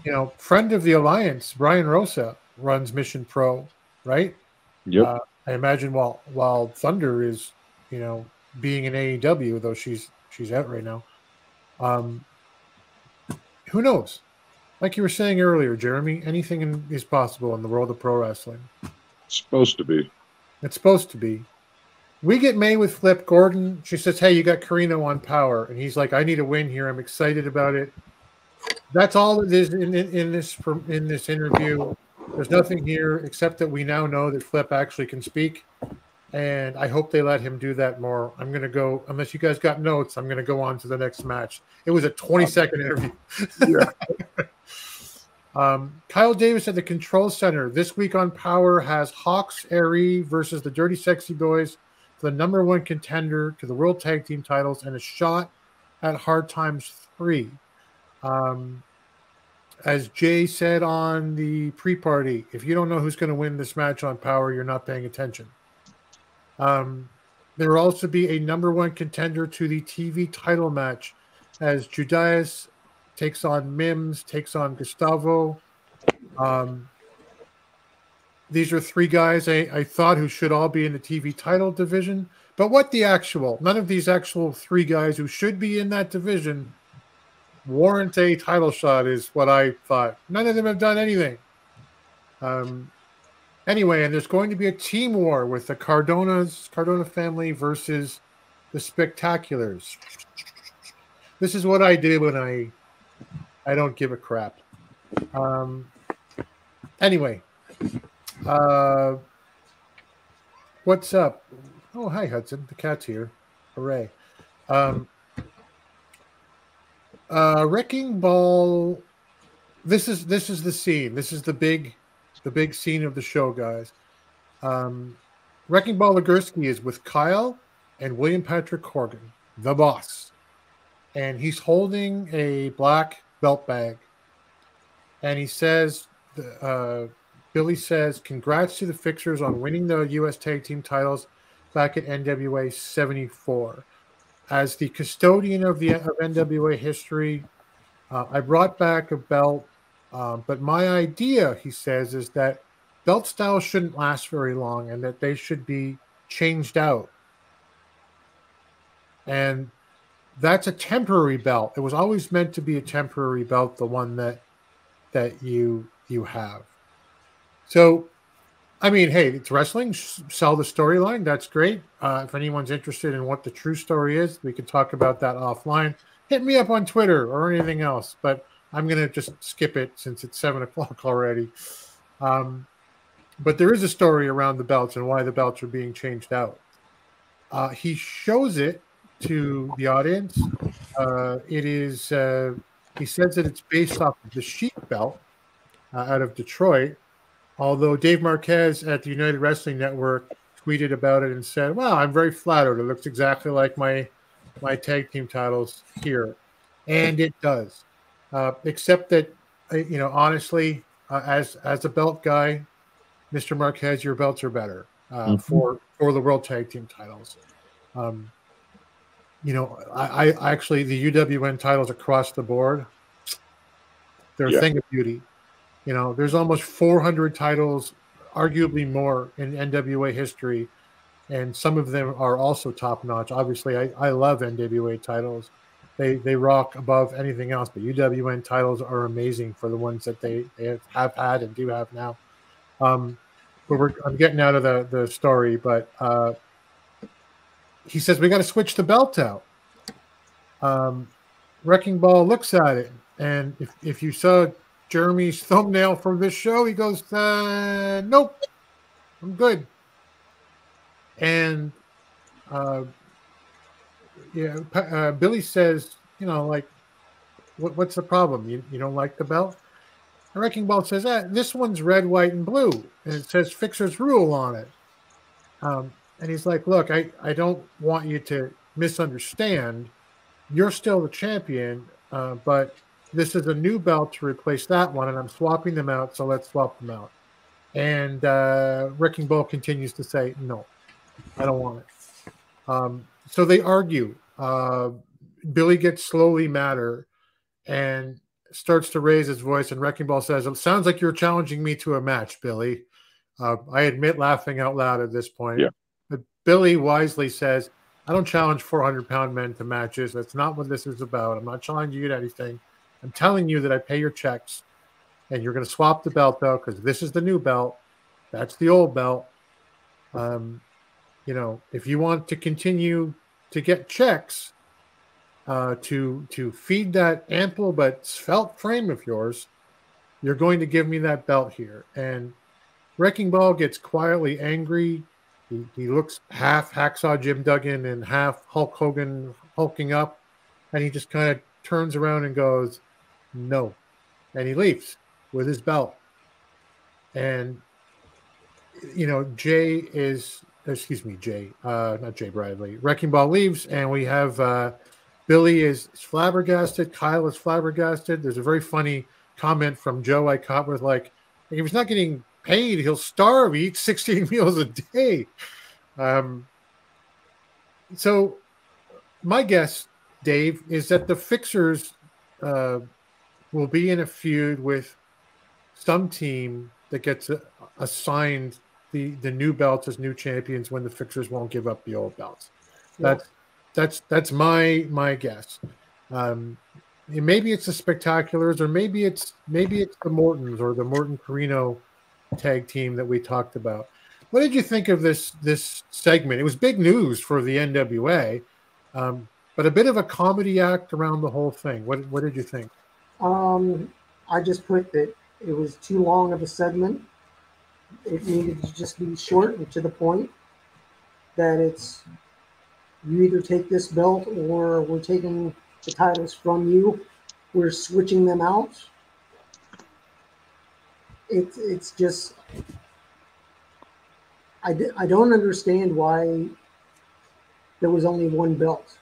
know, friend of the Alliance, Brian Rosa, runs Mission Pro, right? Yep. I imagine while Thunder is, you know, being in AEW, though she's out right now. Who knows? Like you were saying earlier, Jeremy, anything is possible in the world of pro wrestling. It's supposed to be. It's supposed to be. We get May with Flip Gordon. She says, hey, you got Carino on Power. And he's like, I need a win here. I'm excited about it. That's all it is in this interview. There's nothing here except that we now know that Flip actually can speak. And I hope they let him do that more. I'm going to go, unless you guys got notes, I'm going to go on to the next match. It was a 20-second interview. Yeah. Kyle Davis at the Control Center this week on Power has Hawks Aerie versus the Dirty Sexy Boys for the #1 contender to the World Tag Team titles and a shot at Hard Times 3. As Jay said on the pre-party, if you don't know who's going to win this match on Power, you're not paying attention. There will also be a #1 contender to the TV title match as Judas takes on Mims, takes on Gustavo. These are 3 guys I thought who should all be in the TV title division. But what the actual? None of these actual 3 guys who should be in that division warrant a title shot is what I thought. None of them have done anything. Anyway, and there's going to be a team war with the Cardona family versus the Spectaculars. This is what I do when I don't give a crap. Anyway, what's up? Oh, hi, Hudson. The cat's here. Hooray. Wrecking Ball. This is the scene. This is the big scene of the show, guys. Wrecking Ball Legursky is with Kyle and William Patrick Corgan, the boss. And he's holding a black belt bag. And he says, Billy says, congrats to the Fixers on winning the U.S. Tag Team titles back at NWA 74. As the custodian of NWA history, I brought back a belt. But my idea, he says, is that belt styles shouldn't last very long and that they should be changed out. And that's a temporary belt. It was always meant to be a temporary belt, the one that you have. So, I mean, hey, it's wrestling. Sell the storyline. That's great. If anyone's interested in what the true story is, we can talk about that offline. Hit me up on Twitter or anything else. But I'm going to just skip it since it's 7 o'clock already. But there is a story around the belts and why the belts are being changed out. He shows it to the audience. It is, he says that it's based off of the Sheik belt out of Detroit. Although Dave Marquez at the United Wrestling Network tweeted about it and said, "Wow, I'm very flattered. It looks exactly like my tag team titles here," and it does. Except that, honestly, as a belt guy, Mr. Marquez, your belts are better for the World Tag Team titles. I actually, the UWN titles across the board, they're a thing of beauty. There's almost 400 titles, arguably more, in NWA history, and some of them are also top notch. Obviously, I love NWA titles. They rock above anything else, but UWN titles are amazing for the ones that they have had and do have now. I'm getting out of the story, but he says we got to switch the belt out. Wrecking Ball looks at it, and if you saw Jeremy's thumbnail from this show, he goes, "Nope, I'm good." And Billy says, what's the problem? You don't like the belt? And Wrecking Ball says, this one's red, white, and blue, and it says Fixer's Rule on it. And he's like, look, I don't want you to misunderstand. You're still the champion, but this is a new belt to replace that one, and I'm swapping them out, so let's swap them out. And Wrecking Ball continues to say, no, I don't want it. So they argue. Billy gets slowly madder and starts to raise his voice, and Wrecking Ball says, it sounds like you're challenging me to a match, Billy. I admit laughing out loud at this point. Yeah. But Billy wisely says, I don't challenge 400-pound men to matches. That's not what this is about. I'm not challenging you to anything. I'm telling you that I pay your checks, and you're going to swap the belt, though, because this is the new belt. That's the old belt. If you want to continue to get checks to feed that ample but svelte frame of yours, you're going to give me that belt here. And Wrecking Ball gets quietly angry. He looks half Hacksaw Jim Duggan and half Hulk Hogan hulking up, and he just kind of turns around and goes, no. And he leaves with his belt. And, not Jay Bradley. Wrecking Ball leaves, and we have Billy is flabbergasted. Kyle is flabbergasted. There's a very funny comment from Joe I caught with, like, if he's not getting paid, he'll starve. He eats 16 meals a day. So my guess, Dave, is that the Fixers will be in a feud with some team that gets assigned the new belts as new champions when the Fixers won't give up the old belts. Yeah. That's my guess. Maybe it's the Spectaculars, or maybe it's the Mortons or the Morton Carino tag team that we talked about. What did you think of this segment? It was big news for the NWA, but a bit of a comedy act around the whole thing. What did you think? I just put that it was too long of a segment. It needed to just be short and to the point. That it's, you either take this belt or we're taking the titles from you. We're switching them out. It's just, I don't understand why there was only one belt.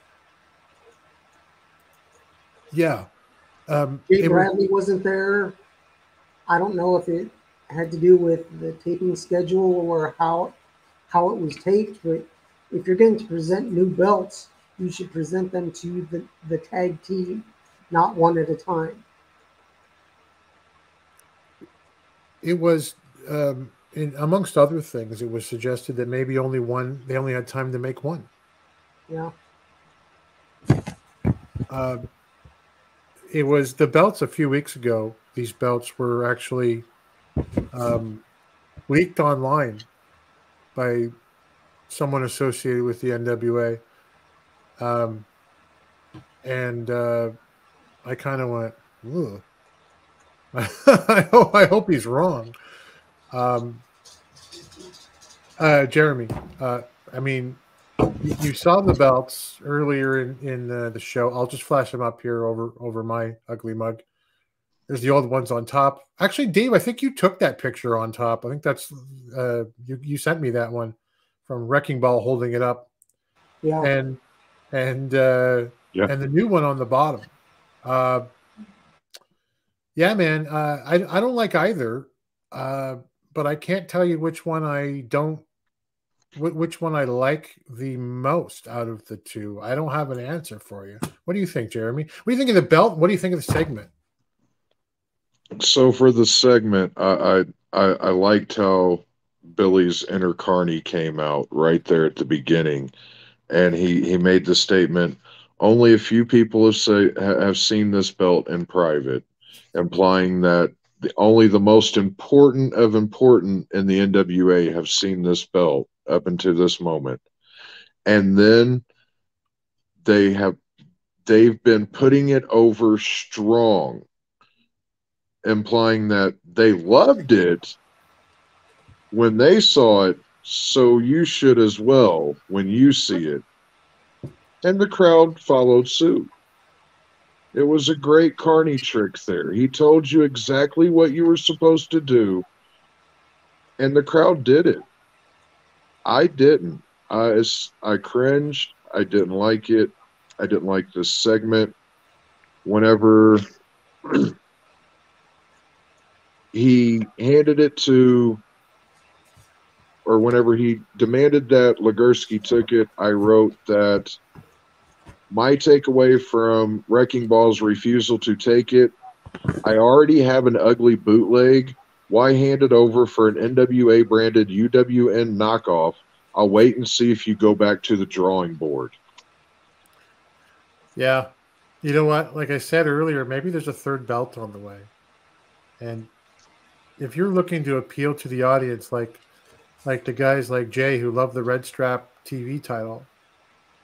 Yeah. Jay Bradley wasn't there. I don't know if it had to do with the taping schedule or how it was taped, but if you're going to present new belts, you should present them to the tag team, not one at a time. It was, amongst other things, it was suggested that maybe they only had time to make one. Yeah. It was the belts a few weeks ago. These belts were actually leaked online by someone associated with the NWA. And I kind of went, ugh. I hope he's wrong. Jeremy, I mean, you saw the belts earlier in the show. I'll just flash them up here over my ugly mug. There's the old ones on top. Actually, Dave, I think you took that picture on top. I think that's you sent me that one from Wrecking Ball holding it up. Yeah. And Yeah. and the new one on the bottom. Yeah, man. I don't like either, but I can't tell you which one I don't. Which one I like the most out of the two. I don't have an answer for you. What do you think, Jeremy? What do you think of the belt? What do you think of the segment? So for the segment, I liked how Billy's inner Carney came out right there at the beginning, and he made the statement, only a few people have seen this belt in private, implying that only the most important of important in the NWA have seen this belt up until this moment. And then they've been putting it over strong, implying that they loved it when they saw it, so you should as well when you see it. And the crowd followed suit. It was a great Carney trick there. He told you exactly what you were supposed to do, and the crowd did it. I didn't. I cringed. I didn't like it. I didn't like this segment. Whenever he handed it to, or whenever he demanded that Legursky took it, I wrote that my takeaway from Wrecking Ball's refusal to take it, I already have an ugly bootleg. Why hand it over for an NWA branded UWN knockoff? I'll wait and see if you go back to the drawing board. Yeah. You know what? Like I said earlier, maybe there's a third belt on the way. And if you're looking to appeal to the audience, like the guys like Jay who love the Red Strap TV title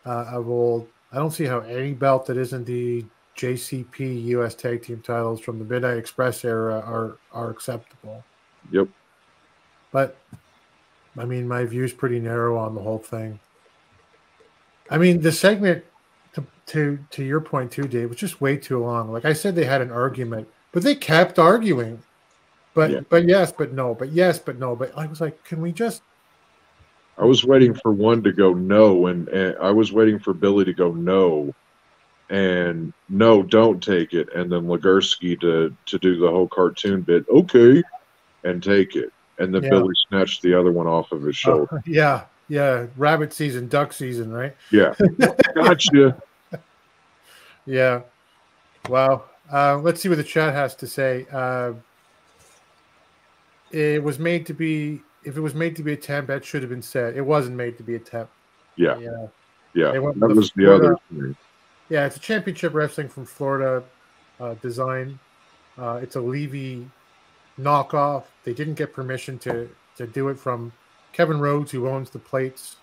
of old, I don't see how any belt that isn't the JCP U.S. Tag Team titles from the Midnight Express era are acceptable. Yep. But, I mean, my view's pretty narrow on the whole thing. I mean, the segment, to your point too, Dave, was just way too long. Like I said, they had an argument, but they kept arguing. But yes, but no, but yes, but no. But I was like, can we just... I was waiting for one to go no, and I was waiting for Billy to go no, and no, don't take it, and then Legursky to do the whole cartoon bit, okay, and take it, and then Billy snatched the other one off of his shoulder. Yeah, rabbit season, duck season, right? Yeah, gotcha. Yeah, wow. Let's see what the chat has to say. It was made to be. If it was made to be a temp, that should have been said. It wasn't made to be a temp. Yeah. That was the other thing. Yeah, it's a championship wrestling from Florida design. It's a Levy knockoff. They didn't get permission to do it from Kevin Rhodes, who owns the plates.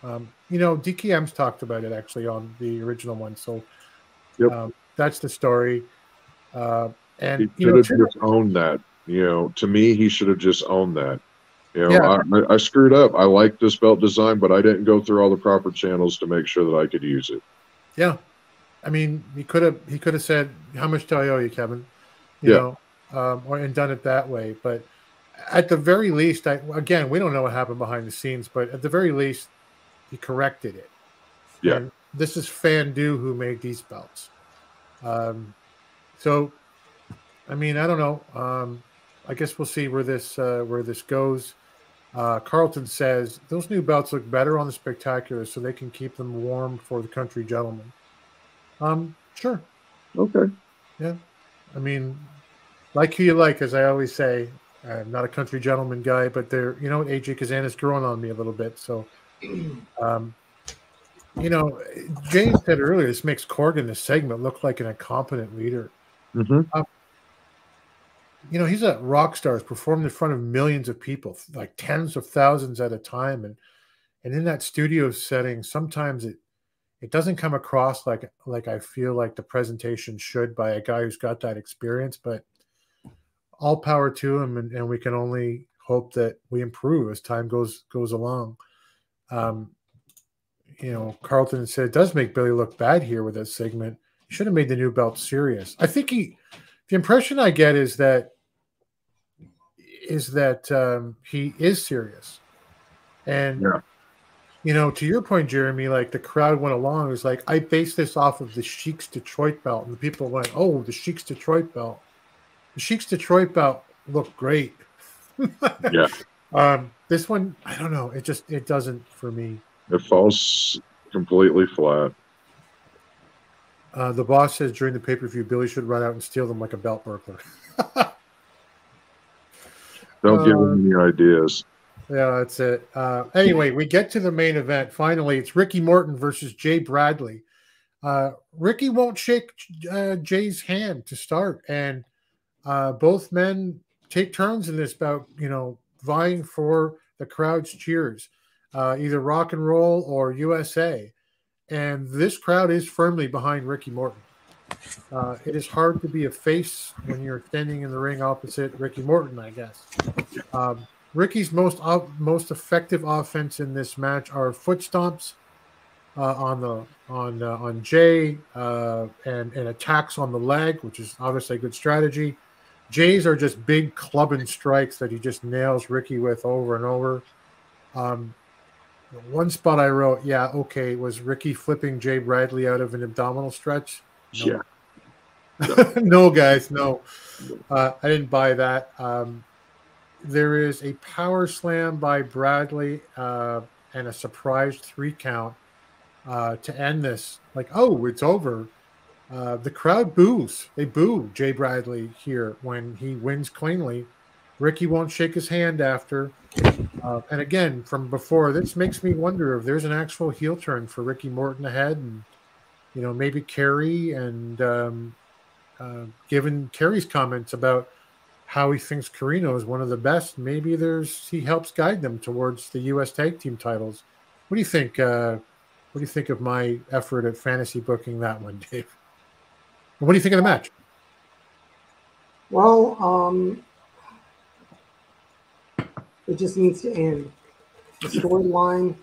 DKM's talked about it actually on the original one. So that's the story. And he should have just owned that. To me, he should have just owned that. I screwed up. I like this belt design, but I didn't go through all the proper channels to make sure that I could use it. Yeah, I mean, he could have said, "How much do I owe you, Kevin?" And done it that way. But at the very least, again, we don't know what happened behind the scenes, but at the very least, he corrected it. Yeah, and this is Fandu who made these belts. So, I mean, I don't know. I guess we'll see where this goes. Carlton says those new belts look better on the Spectacular, so they can keep them warm for the Country Gentlemen. Sure. Okay. Yeah. I mean, like who you like, as I always say. I'm not a Country Gentleman guy, but AJ Kazana's growing on me a little bit. So, James said earlier, this makes Corgan, this segment, look like an incompetent leader. Mm-hmm. He's a rock star, has performed in front of millions of people, like tens of thousands at a time. And in that studio setting, sometimes it doesn't come across like I feel like the presentation should by a guy who's got that experience, but all power to him. And we can only hope that we improve as time goes along. Carlton said it does make Billy look bad here with that segment. He should have made the new belt serious. I think The impression I get is that he is serious, and Yeah. you know, to your point, Jeremy, like the crowd went along. It was like, I based this off of the Sheik's Detroit belt, and the people went, "Oh, the Sheik's Detroit belt." The Sheik's Detroit belt looked great. Yeah. This one, I don't know. It doesn't for me. It falls completely flat. The boss says during the pay-per-view, Billy should run out and steal them like a belt burglar. Don't give him any ideas. Yeah, that's it. Anyway, we get to the main event. Finally, it's Ricky Morton versus Jay Bradley. Ricky won't shake Jay's hand to start, and both men take turns in this bout, you know, vying for the crowd's cheers, either rock and roll or USA. And this crowd is firmly behind Ricky Morton. It is hard to be a face when you're standing in the ring opposite Ricky Morton, I guess. Ricky's most effective offense in this match are foot stomps on Jay and attacks on the leg, which is obviously a good strategy. Jay's are just big clubbing strikes that he just nails Ricky with over and over. One spot I wrote, yeah, okay, was Ricky flipping Jay Bradley out of an abdominal stretch? No. Yeah. No, guys, no. I didn't buy that. There is a power slam by Bradley and a surprise 3 count to end this. Like, oh, it's over. The crowd boos. They boo Jay Bradley here when he wins cleanly. Ricky won't shake his hand after. And again, from before, this makes me wonder if there's an actual heel turn for Ricky Morton ahead. And, you know, maybe Kerry and given Kerry's comments about how he thinks Carino is one of the best, maybe he helps guide them towards the U.S. Tag Team titles. What do you think? What do you think of my effort at fantasy booking that one, Dave? What do you think of the match? Well, it just needs to end. The storyline,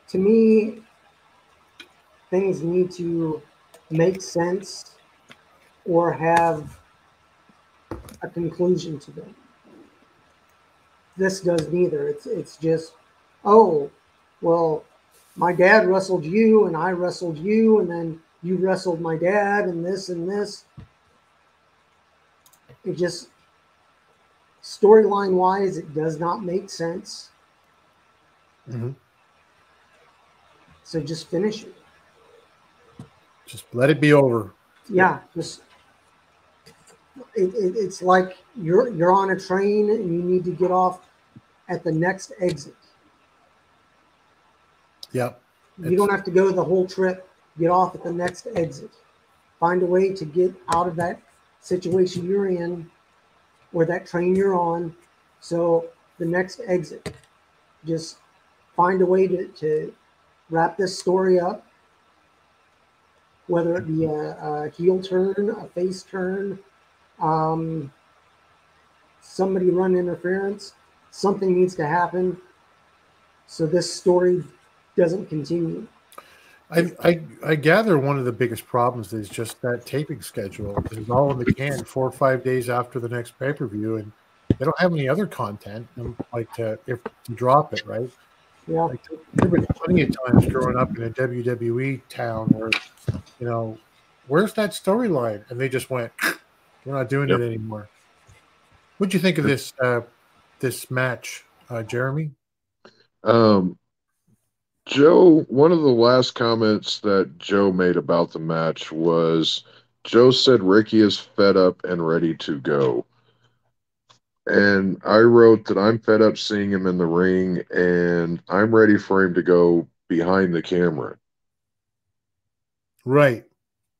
to me, things need to make sense or have a conclusion to them. This does neither. It's just, oh, well, my dad wrestled you and I wrestled you and then you wrestled my dad and this and this. It just, storyline wise, it does not make sense. Mm-hmm. So just finish it. Just let it be over. Yeah, just it's like you're on a train and you need to get off at the next exit. Yep. You don't have to go the whole trip. Get off at the next exit. Find a way to get out of that situation you're in or that train you're on. So the next exit, just find a way to wrap this story up, whether it be a heel turn, a face turn, somebody run interference. Something needs to happen so this story doesn't continue. I gather one of the biggest problems is just that taping schedule. It's all in the can 4 or 5 days after the next pay-per-view, and they don't have any other content like to drop it, right? Yeah. Like, there have been plenty of times growing up in a WWE town where, you know, where's that storyline? And they just went, we're not doing it anymore. What'd you think of this match, Jeremy? Joe, one of the last comments that Joe made about the match was, Joe said Ricky is fed up and ready to go. And I wrote that I'm fed up seeing him in the ring and I'm ready for him to go behind the camera. Right.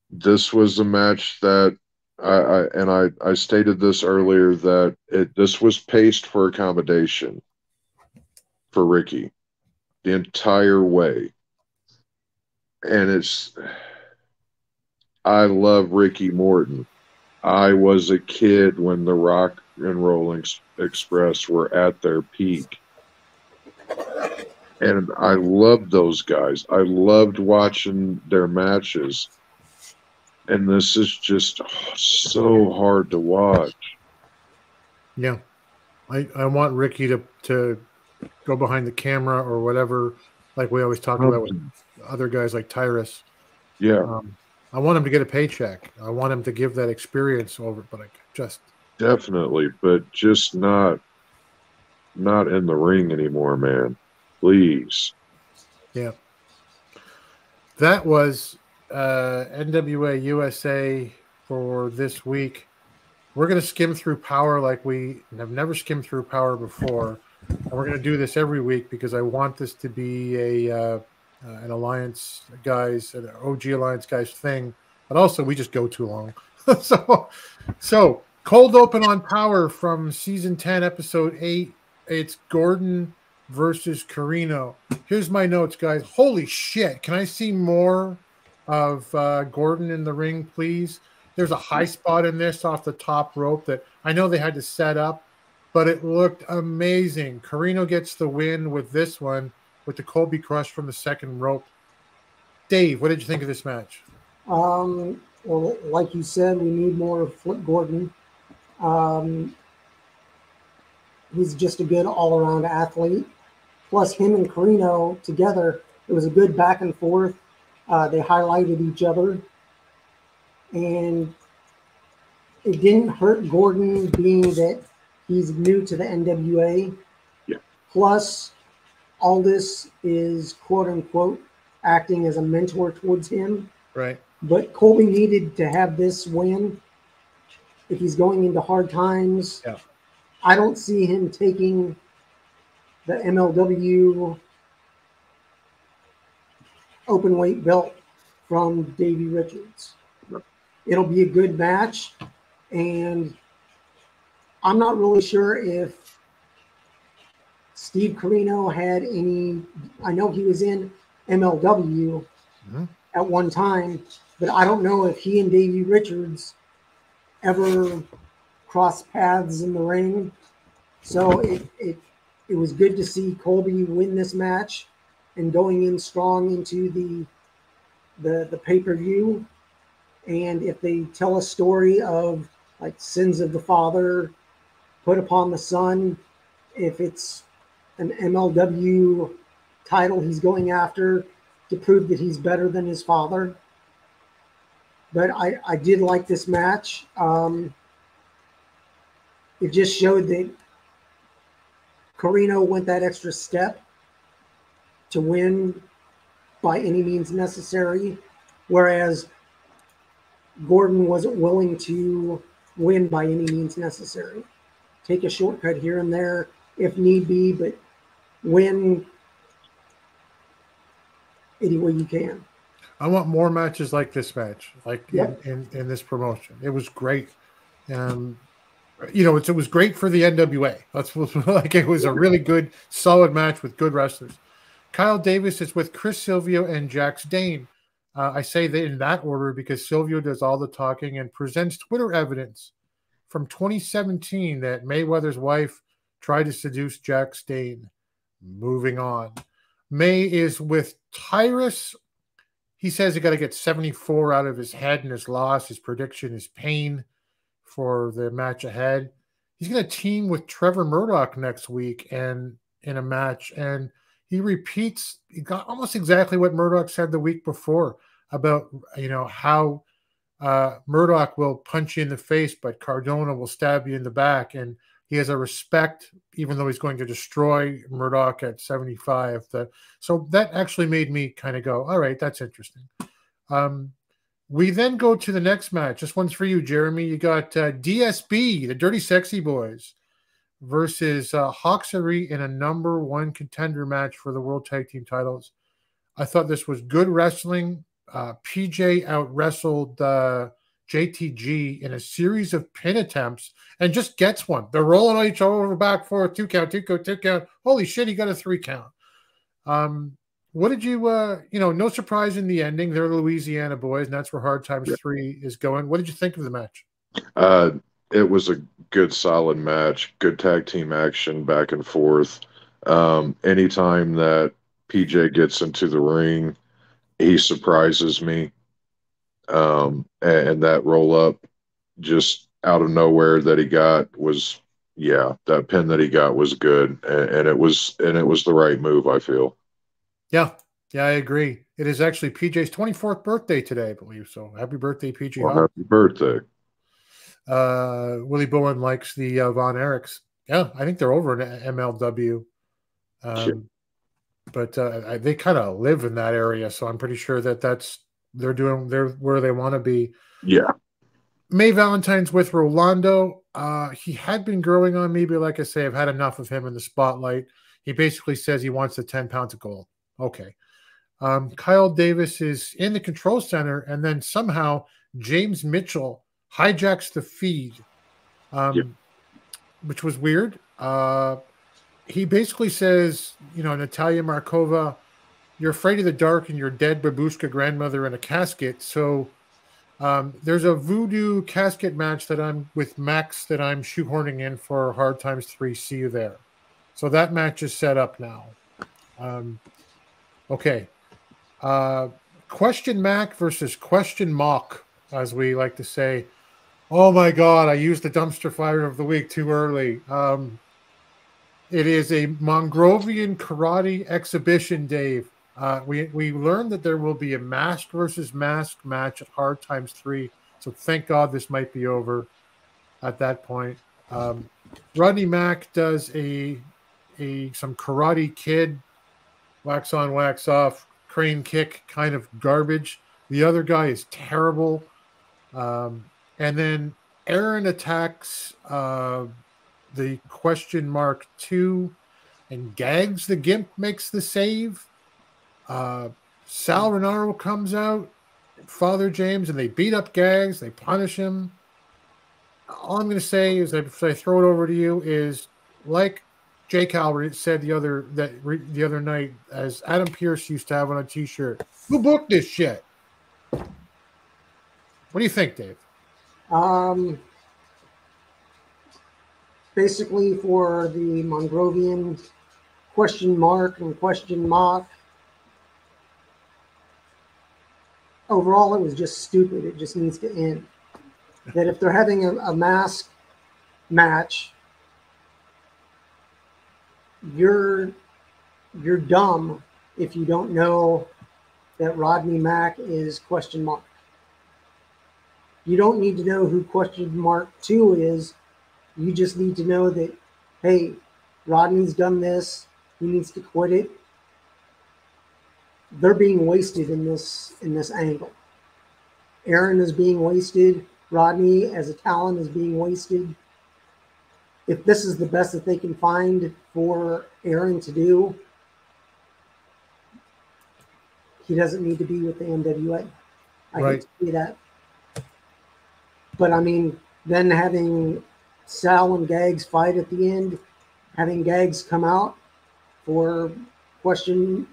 This was a match that I stated this earlier, that this was paced for accommodation for Ricky the entire way. And I love Ricky Morton. I was a kid when the Rock and Roll Express were at their peak. And I loved those guys. I loved watching their matches. And this is just so hard to watch. Yeah. I want Ricky to go behind the camera or whatever, like we always talk about with other guys like Tyrus. Yeah. I want him to get a paycheck. I want him to give that experience over, but I just definitely, but just not in the ring anymore, man. Please. Yeah. That was NWA USA for this week. We're going to skim through Power like we have never skimmed through Power before. And we're going to do this every week because I want this to be an Alliance guys, an OG Alliance guys thing. But also, we just go too long. So cold open on Power from season 10, episode 8. It's Gordon versus Corino. Here's my notes, guys. Holy shit. Can I see more of Gordon in the ring, please? There's a high spot in this off the top rope that I know they had to set up, but it looked amazing. Corino gets the win with this one with the Colby Crush from the second rope. Dave, what did you think of this match? Well, like you said, we need more Flip Gordon. He's just a good all-around athlete. Plus, him and Corino together, it was a good back and forth. They highlighted each other. And it didn't hurt Gordon being that he's new to the NWA. Yeah. Plus, Aldis is, quote-unquote, acting as a mentor towards him. Right. But Colby needed to have this win if he's going into hard times. Yeah. I don't see him taking the MLW open weight belt from Davey Richards. No. It'll be a good match, and I'm not really sure if Steve Corino had any. I know he was in MLW at one time, but I don't know if he and Davey Richards ever crossed paths in the ring. So it was good to see Colby win this match and going in strong into the pay-per-view. And if they tell a story of like sins of the father put upon the son, if it's an MLW title he's going after to prove that he's better than his father. But I did like this match. It just showed that Corino went that extra step to win by any means necessary, whereas Gordon wasn't willing to win by any means necessary. Take a shortcut here and there if need be, but win any way you can. I want more matches like this match, like Yep. in this promotion. It was great. It was great for the NWA. That's like it was a really good, solid match with good wrestlers. Kyle Davis is with Chris Silvio and Jax Dane. I say that in that order because Silvio does all the talking and presents Twitter evidence from 2017 that Mayweather's wife tried to seduce Jax Dane. Moving on. May is with Tyrus. He says he got to get 74 out of his head in his loss. His prediction is pain for the match ahead. He's going to team with Trevor Murdoch next week and in a match. And he repeats almost exactly what Murdoch said the week before about, how Murdoch will punch you in the face, but Cardona will stab you in the back. And he has a respect, even though he's going to destroy Murdoch at 75. So that actually made me kind of go, all right, that's interesting. We then go to the next match. This one's for you, Jeremy. You got DSB, the Dirty Sexy Boys, versus Hawksery in a number one contender match for the World Tag Team titles. I thought this was good wrestling. PJ out-wrestled JTG in a series of pin attempts and just gets one. They're rolling on each other back for a 2 count. Holy shit, he got a 3 count. What did you, no surprise in the ending. They're Louisiana boys, and that's where Hard Times 3 is going. What did you think of the match? It was a good, solid match. Good tag team action back and forth. Anytime that PJ gets into the ring, he surprises me. And that roll up just out of nowhere that he got was, yeah, that pin that he got was good, and it was the right move, I feel. Yeah, I agree. It is actually PJ's 24th birthday today, I believe. So happy birthday, PJ. Well, happy birthday. Willie Bowen likes the Von Erichs. Yeah, I think they're over in MLW. But they kind of live in that area, so I'm pretty sure they're where they want to be. Yeah. May Valentine's with Rolando. He had been growing on me, but like I say, I've had enough of him in the spotlight. He basically says he wants the 10 pounds of gold. Okay. Kyle Davis is in the control center, and then somehow James Mitchell hijacks the feed, which was weird. He basically says, Natalia Markova, you're afraid of the dark and your dead babushka grandmother in a casket. So there's a voodoo casket match that I'm shoehorning in for Hard Times 3. See you there. So that match is set up now. Okay. Question Mac versus Question Mock, as we like to say. Oh my God, I used the dumpster fire of the week too early. It is a Mongrovian karate exhibition, Dave. We learned that there will be a mask versus mask match at Hard Times 3. So thank God this might be over at that point. Rodney Mack does some Karate Kid, wax on, wax off, crane kick kind of garbage. The other guy is terrible. And then Aaron attacks the Question Mark 2, and Gags the Gimp makes the save. Sal Renaro comes out, Father James, and they beat up Gags. They punish him. All I'm going to say is that if I throw it over to you is, like Jake Albert said the other night, as Adam Pearce used to have on a T-shirt, who booked this shit? What do you think, Dave? Basically, for the Mongrovian Question Mark and Question Mock, overall, it was just stupid. It just needs to end. That if they're having a mask match, you're dumb if you don't know that Rodney Mack is Question Mark. You don't need to know who Question Mark 2 is. You just need to know that, hey, Rodney's done this. He needs to quit it. They're being wasted in this angle. Aaron is being wasted. Rodney as a talent is being wasted. If this is the best that they can find for Aaron to do, he doesn't need to be with the NWA. I hate to say that. But I mean, then having Sal and Gags fight at the end, having Gags come out for Question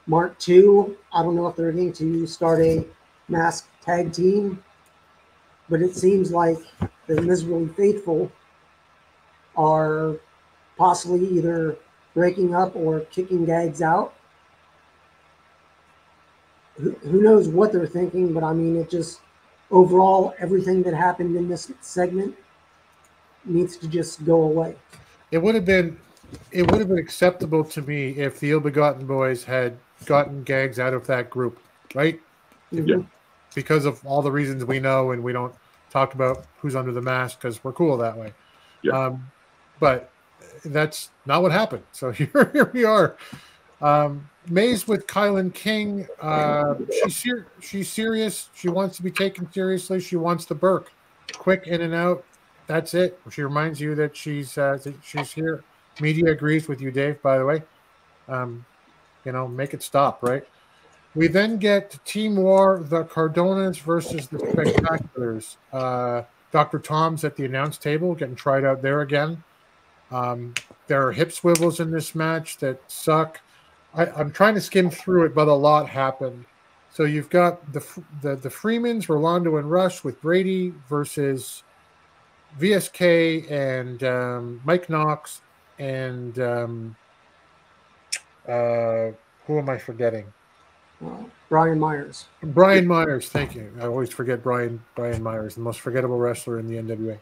Mark 2. I don't know if they're going to start a masked tag team, but it seems like the Miserably Faithful are possibly either breaking up or kicking Gags out. Who knows what they're thinking, but I mean, it just, overall, everything that happened in this segment needs to just go away. It would have been acceptable to me if the Ill Begotten Boys had gotten Gags out of that group, right? Mm-hmm. Because of all the reasons we know, and we don't talk about who's under the mask because we're cool that way. Yeah. But that's not what happened. So here we are. Maze with Kylan King. She's serious. She wants to be taken seriously. She wants the Burke. Quick in and out. That's it. She reminds you that she's here. Media agrees with you, Dave, by the way. Make it stop, right? We then get Team War, the Cardonas versus the Spectaculars. Dr. Tom's at the announce table, getting tried out there again. There are hip swivels in this match that suck. I'm trying to skim through it, but a lot happened. So you've got the Freemans, Rolando and Rush with Brady versus VSK and Mike Knox and who am I forgetting? Brian Myers. Brian Myers, thank you. I always forget Brian Myers, the most forgettable wrestler in the NWA.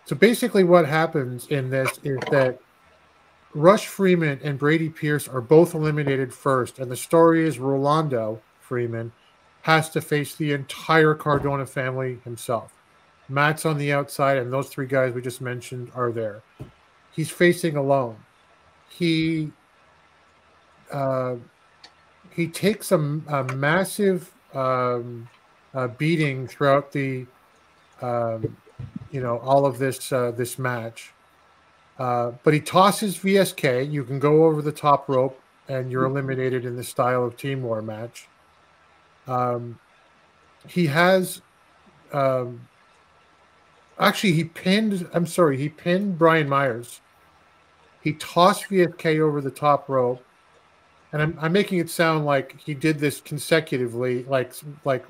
So basically what happens in this is that Rush Freeman and Brady Pierce are both eliminated first, and the story is Rolando Freeman has to face the entire Cardona family himself. Matt's on the outside, and those three guys we just mentioned are there. He's facing alone. He takes a massive beating throughout the all of this match. But he tosses VSK. You can go over the top rope, and you're eliminated in the style of Team War match. He has he pinned Brian Myers. He tossed VSK over the top rope, and I'm making it sound like he did this consecutively, like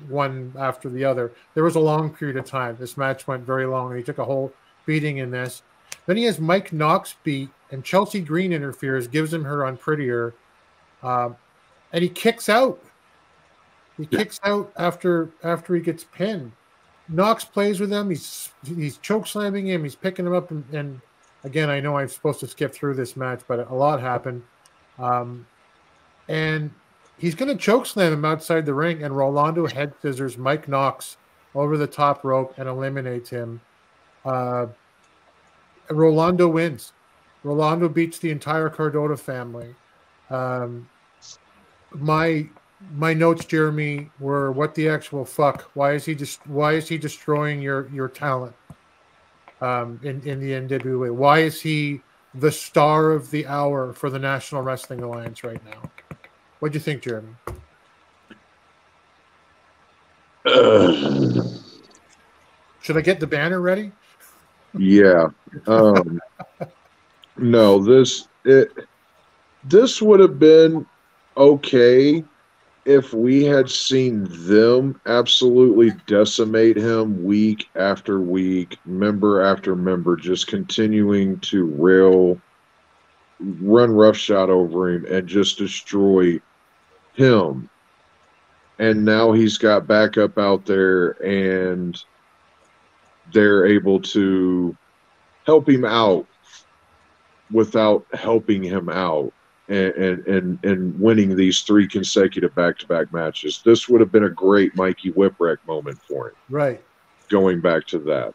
one after the other. There was a long period of time. This match went very long, and he took a whole beating in this. Then he has Mike Knox beat, and Chelsea Green interferes, gives him her unprettier, and he kicks out. He kicks out after he gets pinned. Knox plays with him. He's choke slamming him. He's picking him up, and again, I know I'm supposed to skip through this match, but a lot happened. And he's going to choke slam him outside the ring, and Rolando head scissors Mike Knox over the top rope and eliminates him. Rolando wins. Rolando beats the entire Cardona family. My notes, Jeremy, were what the actual fuck? Why is he destroying your talent in the NWA? Why is he the star of the hour for the National Wrestling Alliance right now? What do you think, Jeremy? Should I get the banner ready? Yeah. No, this would have been okay if we had seen them absolutely decimate him week after week, member after member, just continuing to run roughshod over him and just destroy him. And now he's got backup out there, and they're able to help him out without helping him out and winning these 3 consecutive back-to-back matches. This would have been a great Mikey Whipwreck moment for him. Right. Going back to that.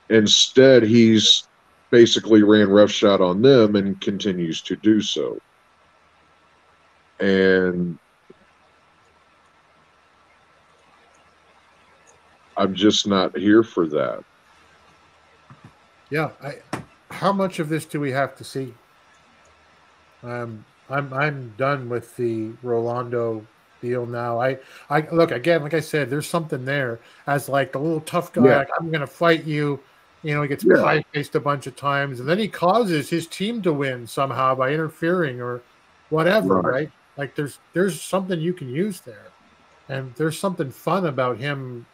Instead, he's basically ran roughshod on them and continues to do so. And I'm just not here for that. Yeah. How much of this do we have to see? I'm done with the Rolando deal now. I look again, like I said, there's something there as like the little tough guy. Yeah. Like, I'm gonna fight you. He gets pie-faced a bunch of times, and then he causes his team to win somehow by interfering or whatever, right? Like there's something you can use there, and there's something fun about him,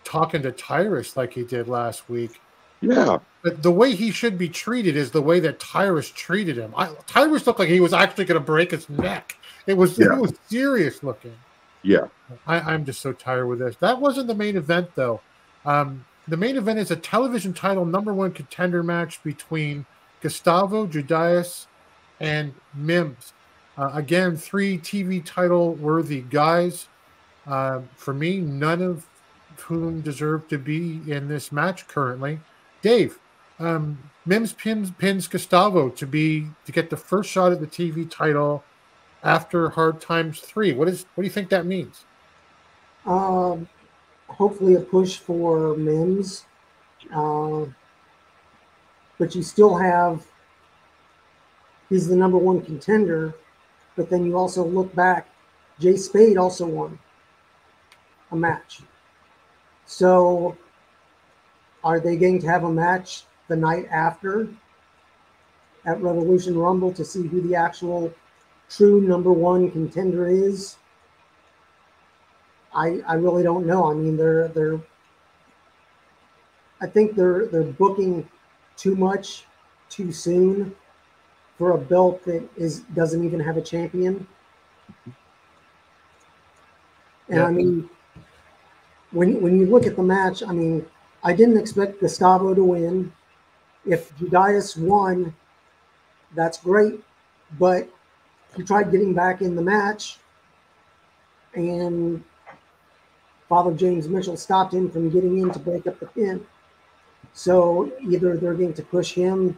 talking to Tyrus like he did last week. Yeah. But the way he should be treated is the way that Tyrus treated him. Tyrus looked like he was actually going to break his neck. It was serious looking. Yeah. I'm just so tired with this. That wasn't the main event, though. The main event is a television title #1 contender match between Gustavo Judias and Mims. Again, 3 TV title-worthy guys. For me, none of whom deserve to be in this match currently. Dave, Mims pins Gustavo to get the first shot at the TV title after Hard Times 3. What do you think that means? Hopefully a push for Mims, but you still have he's the #1 contender. But then you also look back, Jay Spade also won a match. So are they going to have a match the night after at Revolution Rumble to see who the actual true #1 contender is? I really don't know. I mean, I think they're booking too much too soon for a belt that doesn't even have a champion. And I mean, when you look at the match, I mean, I didn't expect Gustavo to win. If Judais won, that's great. But he tried getting back in the match, and Father James Mitchell stopped him from getting in to break up the pin. So either they're going to push him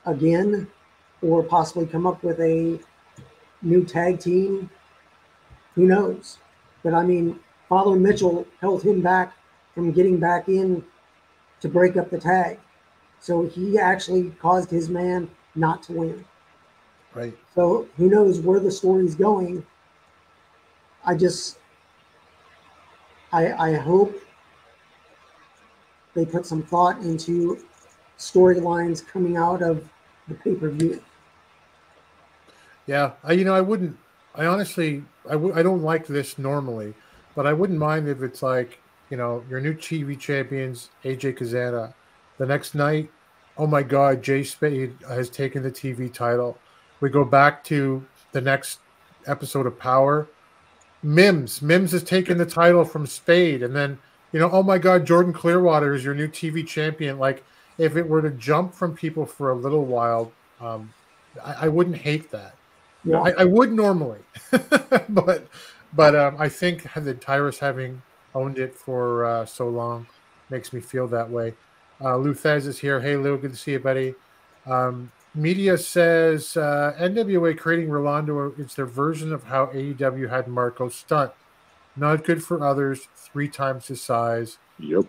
again or possibly come up with a new tag team. Who knows? But I mean, Father Mitchell held him back from getting back in to break up the tag. So he actually caused his man not to win. Right. So who knows where the story's going. I hope they put some thought into storylines coming out of the pay-per-view. Yeah, I honestly don't like this normally, but I wouldn't mind if it's like, your new TV champions, AJ Kazana. The next night, oh my God, Jay Spade has taken the TV title. We go back to the next episode of Power. Mims has taken the title from Spade, and then oh my God, Jordan Clearwater is your new TV champion. Like, if it were to jump from people for a little while, I wouldn't hate that. Yeah. I would normally, but I think the Tyrus having owned it for so long makes me feel that way. Lou Thez is here. Hey Lou, good to see you, buddy. Media says NWA creating Rolando is their version of how AEW had Marco Stunt. Not good for others, 3 times his size. Yep.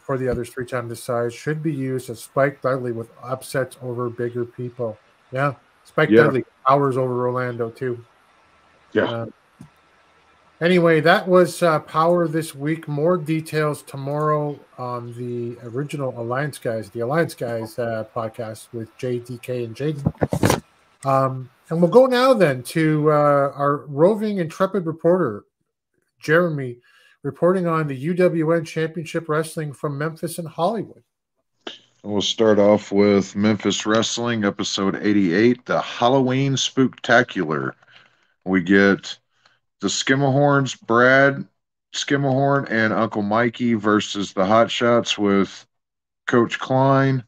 For the others, 3 times his size. Should be used as Spike Dudley with upsets over bigger people. Yeah. Spike Dudley powers over Rolando too. Yeah. Anyway, that was Power this week. More details tomorrow on the original Alliance Guys, podcast with JDK and Jaden. And we'll go now then to our roving intrepid reporter, Jeremy, reporting on the UWN Championship Wrestling from Memphis and Hollywood. We'll start off with Memphis Wrestling, episode 88, the Halloween Spooktacular. We get the Skimmerhorns, Brad Skimmerhorn and Uncle Mikey versus the Hot Shots with Coach Klein.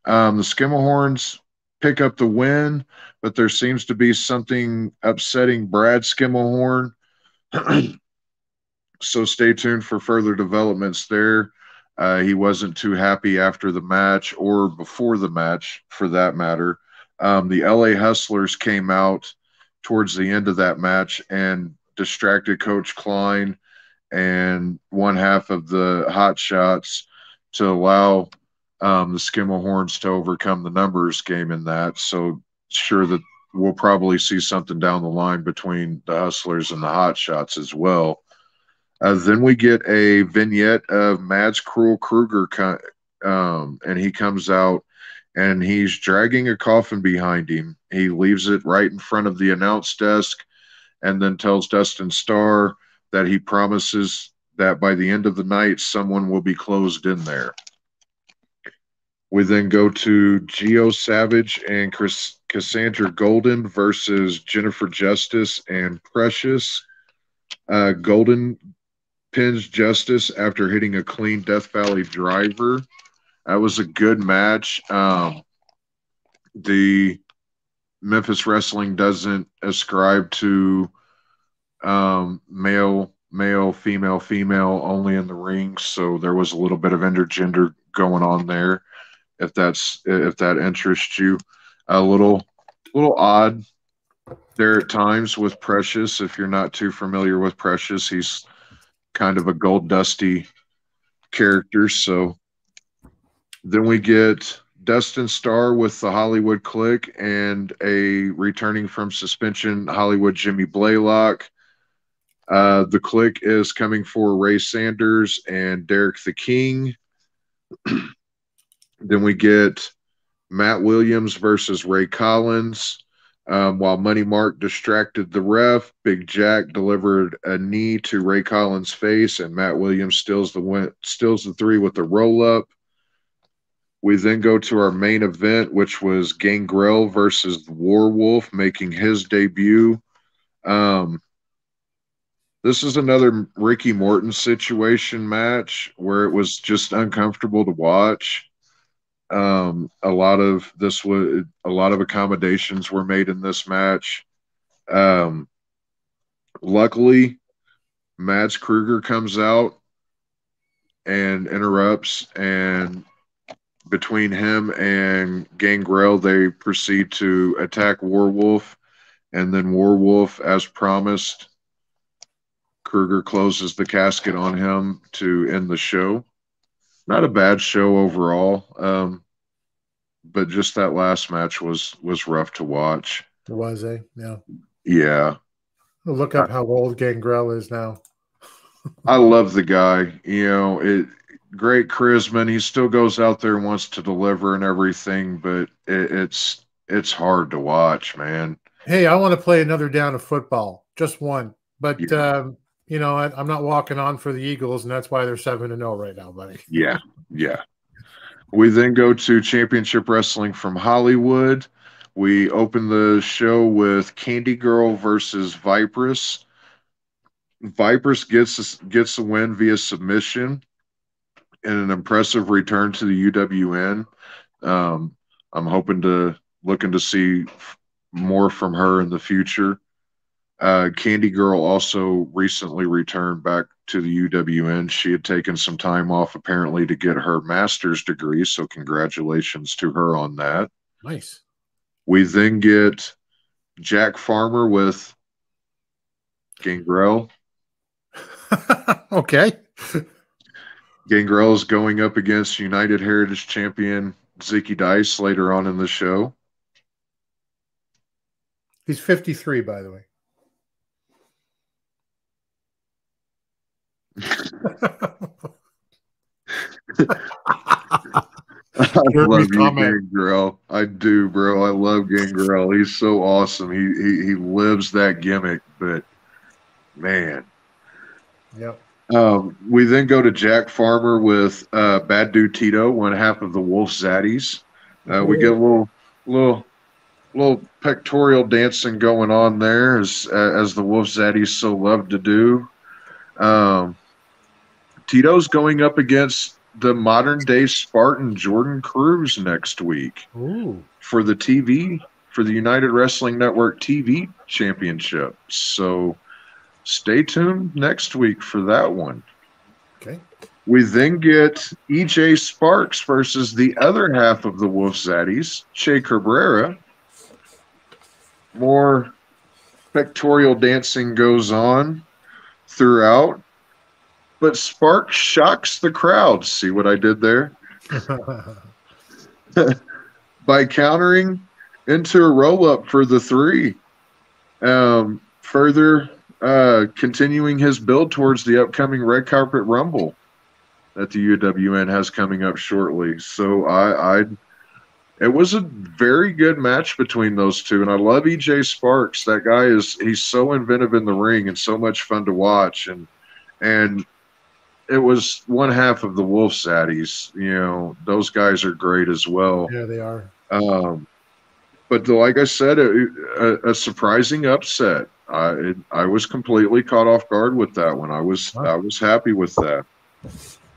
The Skimmerhorns pick up the win, but there seems to be something upsetting Brad Skimmerhorn. So stay tuned for further developments there. He wasn't too happy after the match or before the match, for that matter. The LA Hustlers came out towards the end of that match and distracted Coach Klein and one half of the Hot Shots to allow the Skimmerhorns to overcome the numbers game in that. So sure that we'll probably see something down the line between the Hustlers and the Hot Shots as well. Then we get a vignette of Mads Cruel Kruger, and he comes out and he's dragging a coffin behind him. He leaves it right in front of the announce desk and then tells Dustin Starr that he promises that by the end of the night, someone will be closed in there. We then go to Gio Savage and Cassandra Golden versus Jennifer Justice and Precious. Golden pins Justice after hitting a clean Death Valley driver. That was a good match. The Memphis Wrestling doesn't ascribe to male, female only in the ring, so there was a little bit of intergender going on there. If that interests you, a little odd there at times with Precious. If you're not too familiar with Precious, he's kind of a Gold Dusty character. So then we get Dustin Starr with the Hollywood Clique and a returning from suspension Hollywood Jimmy Blaylock. The Clique is coming for Ray Sanders and Derek the King. Then we get Matt Williams versus Ray Collins. While Money Mark distracted the ref, Big Jack delivered a knee to Ray Collins' face, and Matt Williams steals the 3 with the roll-up. We then go to our main event, which was Gangrel versus Warwolf, making his debut. This is another Ricky Morton situation match where it was just uncomfortable to watch. A lot of accommodations were made in this match. Luckily, Mads Kruger comes out and interrupts, and between him and Gangrel, they proceed to attack Warwolf, and then Warwolf, as promised, Kruger closes the casket on him to end the show. Not a bad show overall, but just that last match was rough to watch. Was it? Yeah. Yeah. Look up how old Gangrel is now. I love the guy. Great charisma, and he still goes out there and wants to deliver and everything, but it's hard to watch, man. Hey, I want to play another down of football, just one. But Yeah. I'm not walking on for the Eagles, and that's why they're 7-0 right now, buddy. Yeah. We then go to Championship Wrestling from Hollywood. We open the show with Candy Girl versus Vipress. Vipress gets a win via submission in an impressive return to the UWN. I'm looking to see more from her in the future. Candy Girl also recently returned back to the UWN. She had taken some time off apparently to get her master's degree, so congratulations to her on that. Nice. We then get Jack Farmer with Gangrel. Okay. Gangrel is going up against United Heritage champion Zicky Dice later on in the show. He's 53, by the way. I love you, Gangrel. I do, bro. I love Gangrel. He's so awesome. He lives that gimmick, but man. Yep. We then go to Jack Farmer with Bad Dude Tito, one half of the Wolf Zaddies. We get a little pectoral dancing going on there, as the Wolf Zaddies so love to do. Tito's going up against the modern day Spartan Jordan Cruz next week. Ooh. For the United Wrestling Network TV Championship. So stay tuned next week for that one. Okay. We then get EJ Sparks versus the other half of the Wolf Zaddies, Che Cabrera. More pectoral dancing goes on throughout, but Sparks shocks the crowd. See what I did there? By countering into a roll-up for the 3. Further continuing his build towards the upcoming Red Carpet Rumble that the UWN has coming up shortly. So it was a very good match between those two, and I love EJ Sparks. That guy he's so inventive in the ring and so much fun to watch, and it was one half of the Wolf Zaddies. Those guys are great as well. Yeah, they are. But like I said, a surprising upset. I was completely caught off guard with that one. I was happy with that.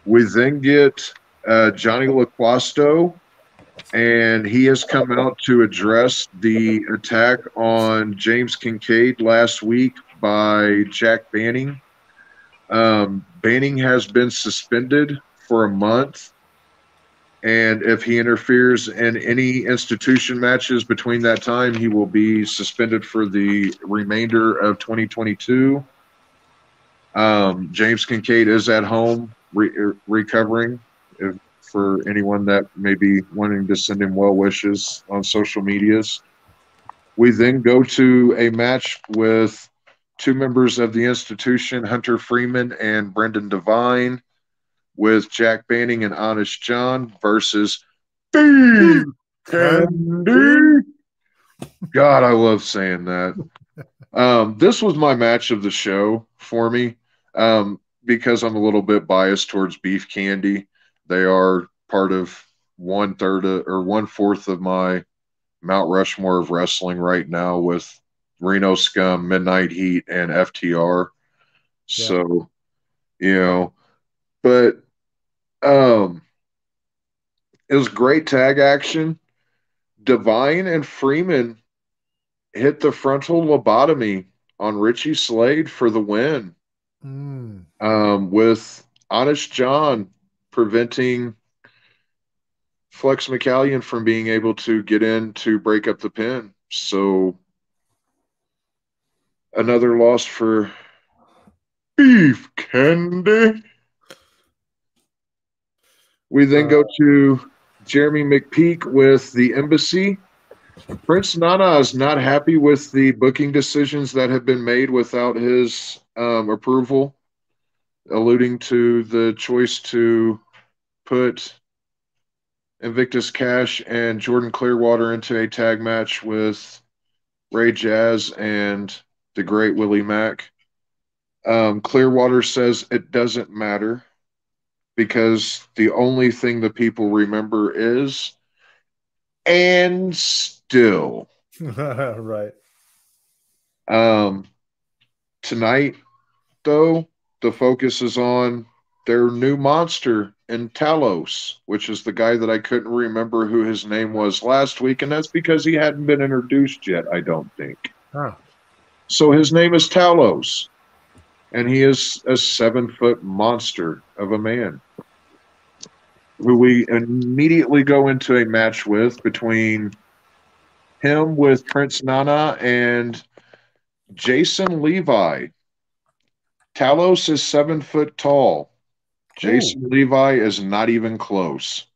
We then get Johnny LaQuasto, and he has come out to address the attack on James Kincaid last week by Jack Banning. Banning has been suspended for a month, and if he interferes in any institution matches between that time, he will be suspended for the remainder of 2022. James Kincaid is at home recovering, for anyone that may be wanting to send him well wishes on social medias. We then go to a match with 2 members of the institution, Hunter Freeman and Brendan Devine, with Jack Banning and Honest John versus Steve Candy. God, I love saying that. This was my match of the show for me, because I'm a little bit biased towards Beef Candy. They are part of one-fourth of my Mount Rushmore of wrestling right now with Reno Scum, Midnight Heat, and FTR. So, but it was great tag action. Divine and Freeman hit the frontal lobotomy on Richie Slade for the win. With Honest John preventing Flex McCallion from being able to get in to break up the pin. So another loss for Beef Candy. We then go to Jeremy McPeak with the Embassy. Prince Nana is not happy with the booking decisions that have been made without his approval, alluding to the choice to put Invictus Cash and Jordan Clearwater into a tag match with Ray Jazz and the great Willie Mack. Clearwater says it doesn't matter because the only thing the people remember is and still. Right. Tonight, though, the focus is on their new monster in Talos, which is the guy that I couldn't remember who his name was last week, and that's because he hadn't been introduced yet, I don't think. Oh. So his name is Talos, and he is a 7-foot monster of a man who we immediately go into a match with between him with Prince Nana and Jason Levi. Talos is 7 foot tall. Jason Levi is not even close.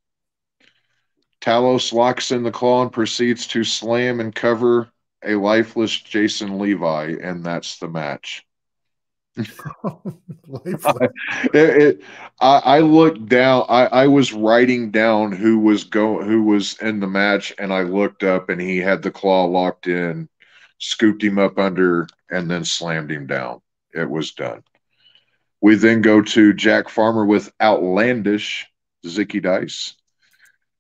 Talos locks in the claw and proceeds to slam and cover a lifeless Jason Levi, and that's the match. I looked down. I was writing down who was in the match, and I looked up, and he had the claw locked in, scooped him up under, and then slammed him down. It was done. We then go to Jack Farmer with Outlandish Zicky Dice.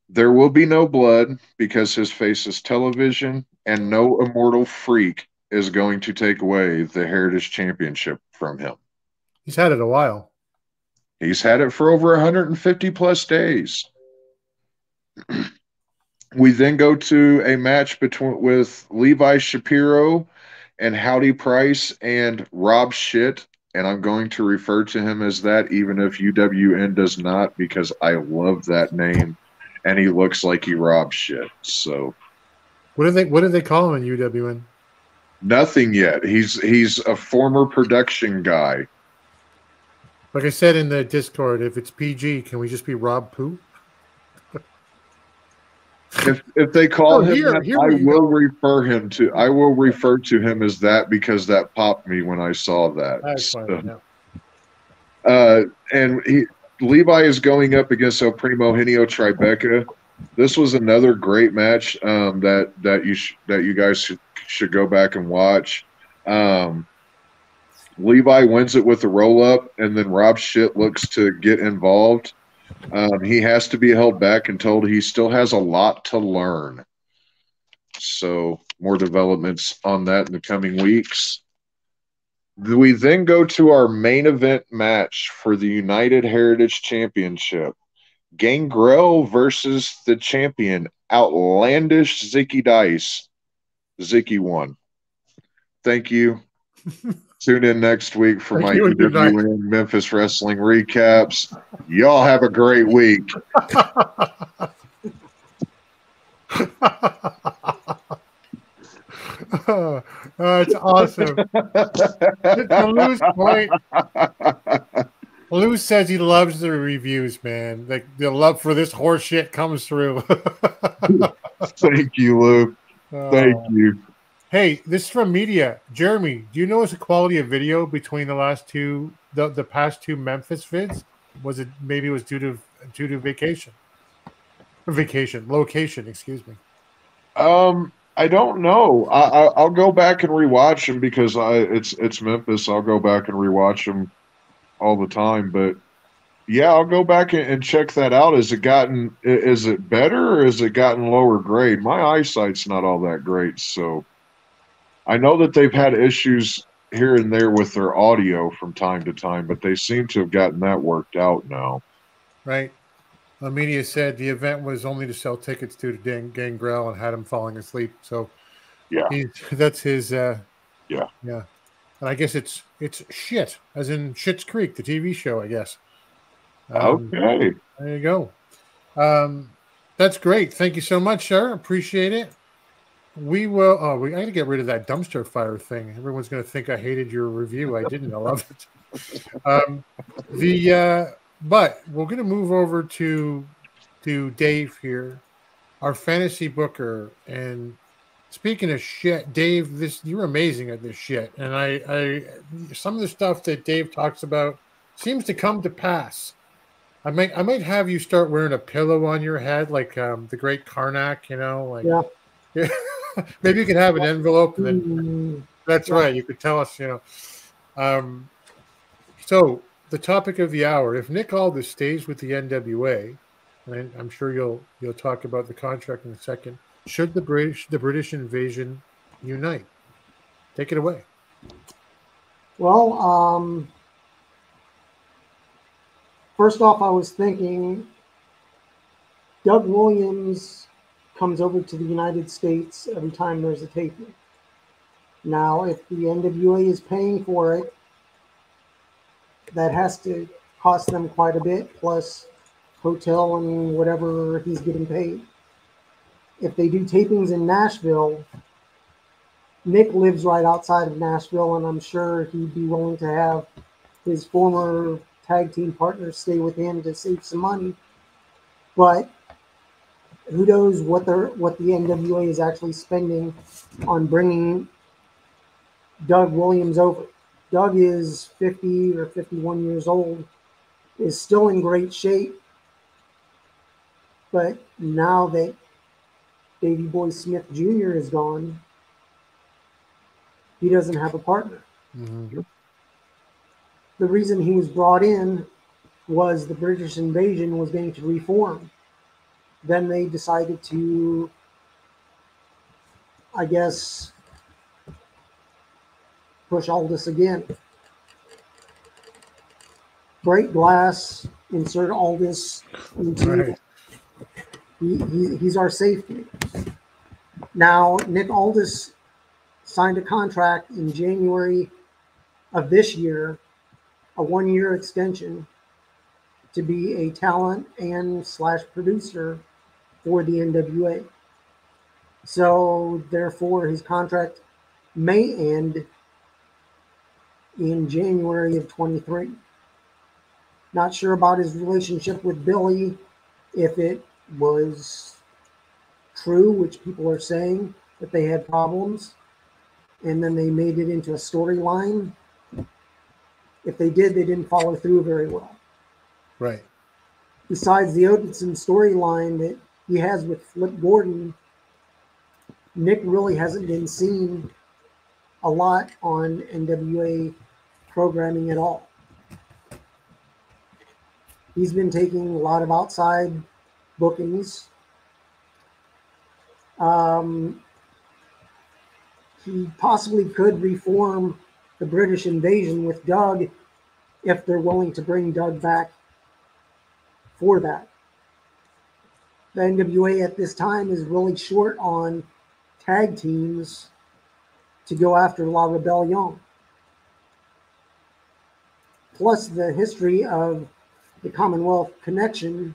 There will be no blood because his face is television, and no immortal freak is going to take away the Heritage Championship from him. He's had it a while. He's had it for over 150 plus days. We then go to a match with Levi Shapiro and Howdy Price and Rob Shit, and I'm going to refer to him as that even if UWN does not, because I love that name, and he looks like he robs shit. So, what do they call him in UWN? Nothing yet. He's a former production guy. Like I said in the Discord, if it's PG, can we just be Rob Poo? If they call him that, I will refer to him as that because that popped me when I saw that. That's fine, yeah. And Levi is going up against El Primo Henio Tribeca. This was another great match that you guys should go back and watch. Levi wins it with a roll up, and then Rob Shit looks to get involved. He has to be held back and told he still has a lot to learn. So more developments on that in the coming weeks. We then go to our main event match for the United Heritage Championship. Gangrel versus the champion, Outlandish Zicky Dice. Zicky won. Thank you. Tune in next week for my UWN Memphis Wrestling recaps. Y'all have a great week. It's awesome. To Lou's point, Lou says he loves the reviews, man. Like the love for this horse shit comes through. Thank you, Lou. Thank you. Hey, this is from media. Jeremy, do you know what's the quality of video between the last two, the past two Memphis vids? Was it maybe it was due to vacation? Location, excuse me. I don't know. I'll go back and rewatch them because it's Memphis. I'll go back and rewatch them all the time. But Yeah, I'll go back and check that out. Is it better or has it gotten lower grade? My eyesight's not all that great, so I know that they've had issues here and there with their audio from time to time, but they seem to have gotten that worked out now. Right. The media said the event was only to sell tickets to Gangrel and had him falling asleep. So Yeah, that's his. yeah. Yeah. And I guess it's shit, as in Schitt's Creek, the TV show, I guess. Okay. There you go. That's great. Thank you so much, sir. Appreciate it. We will. I got to get rid of that dumpster fire thing. Everyone's going to think I hated your review. I didn't. I love it. But we're going to move over to Dave here, our fantasy booker. And speaking of shit, Dave, you're amazing at this shit. And I some of the stuff that Dave talks about seems to come to pass. I might have you start wearing a pillow on your head, like the great Karnak, like yeah. Maybe you could have an envelope, and then that's right. You could tell us, So the topic of the hour: if Nick Aldis stays with the NWA, and I'm sure you'll talk about the contract in a second, should the British invasion unite? Take it away. Well, first off, I was thinking Doug Williams comes over to the United States every time there's a taping. Now, if the NWA is paying for it, that has to cost them quite a bit, plus hotel and whatever he's getting paid. If they do tapings in Nashville, Nick lives right outside of Nashville, and I'm sure he'd be willing to have his former tag team partners stay with him to save some money. But who knows what the NWA is actually spending on bringing Doug Williams over. Doug is 50 or 51 years old, is still in great shape, but now that Davey Boy Smith Jr. is gone, he doesn't have a partner. Mm-hmm. The reason he was brought in was the British invasion was going to reform. Then they decided to, I guess, push Aldis again. Break glass, insert Aldis into. Right. He's our safety. Now, Nick Aldis signed a contract in January of this year, a 1-year extension, to be a talent and / producer for the NWA. So therefore his contract may end in January of 23. Not sure about his relationship with Billy, if it was true, which people are saying that they had problems, and then they made it into a storyline. If they did, they didn't follow through very well. Right. Besides the Odinson storyline that he has with Flip Gordon, Nick really hasn't been seen a lot on NWA programming at all. He's been taking a lot of outside bookings. He possibly could reform the British invasion with Doug if they're willing to bring Doug back for that. The NWA at this time is really short on tag teams to go after La Rebellion. Plus the history of the Commonwealth Connection,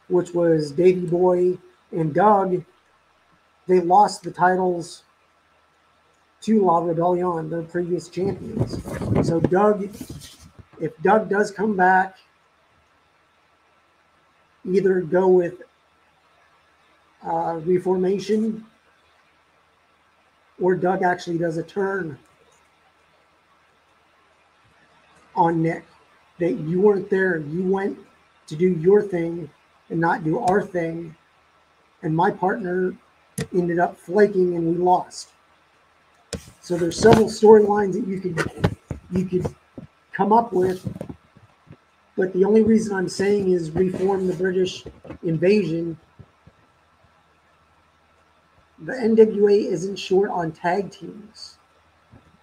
which was Davey Boy and Doug, they lost the titles to La Rebellion, their previous champions. So if Doug does come back, either go with reformation, or Doug actually does a turn on Nick, that you weren't there, you went to do your thing and not do our thing, and my partner ended up flaking and we lost. So there's several storylines that you could come up with But the only reason I'm saying is reform the British invasion. The NWA isn't short on tag teams.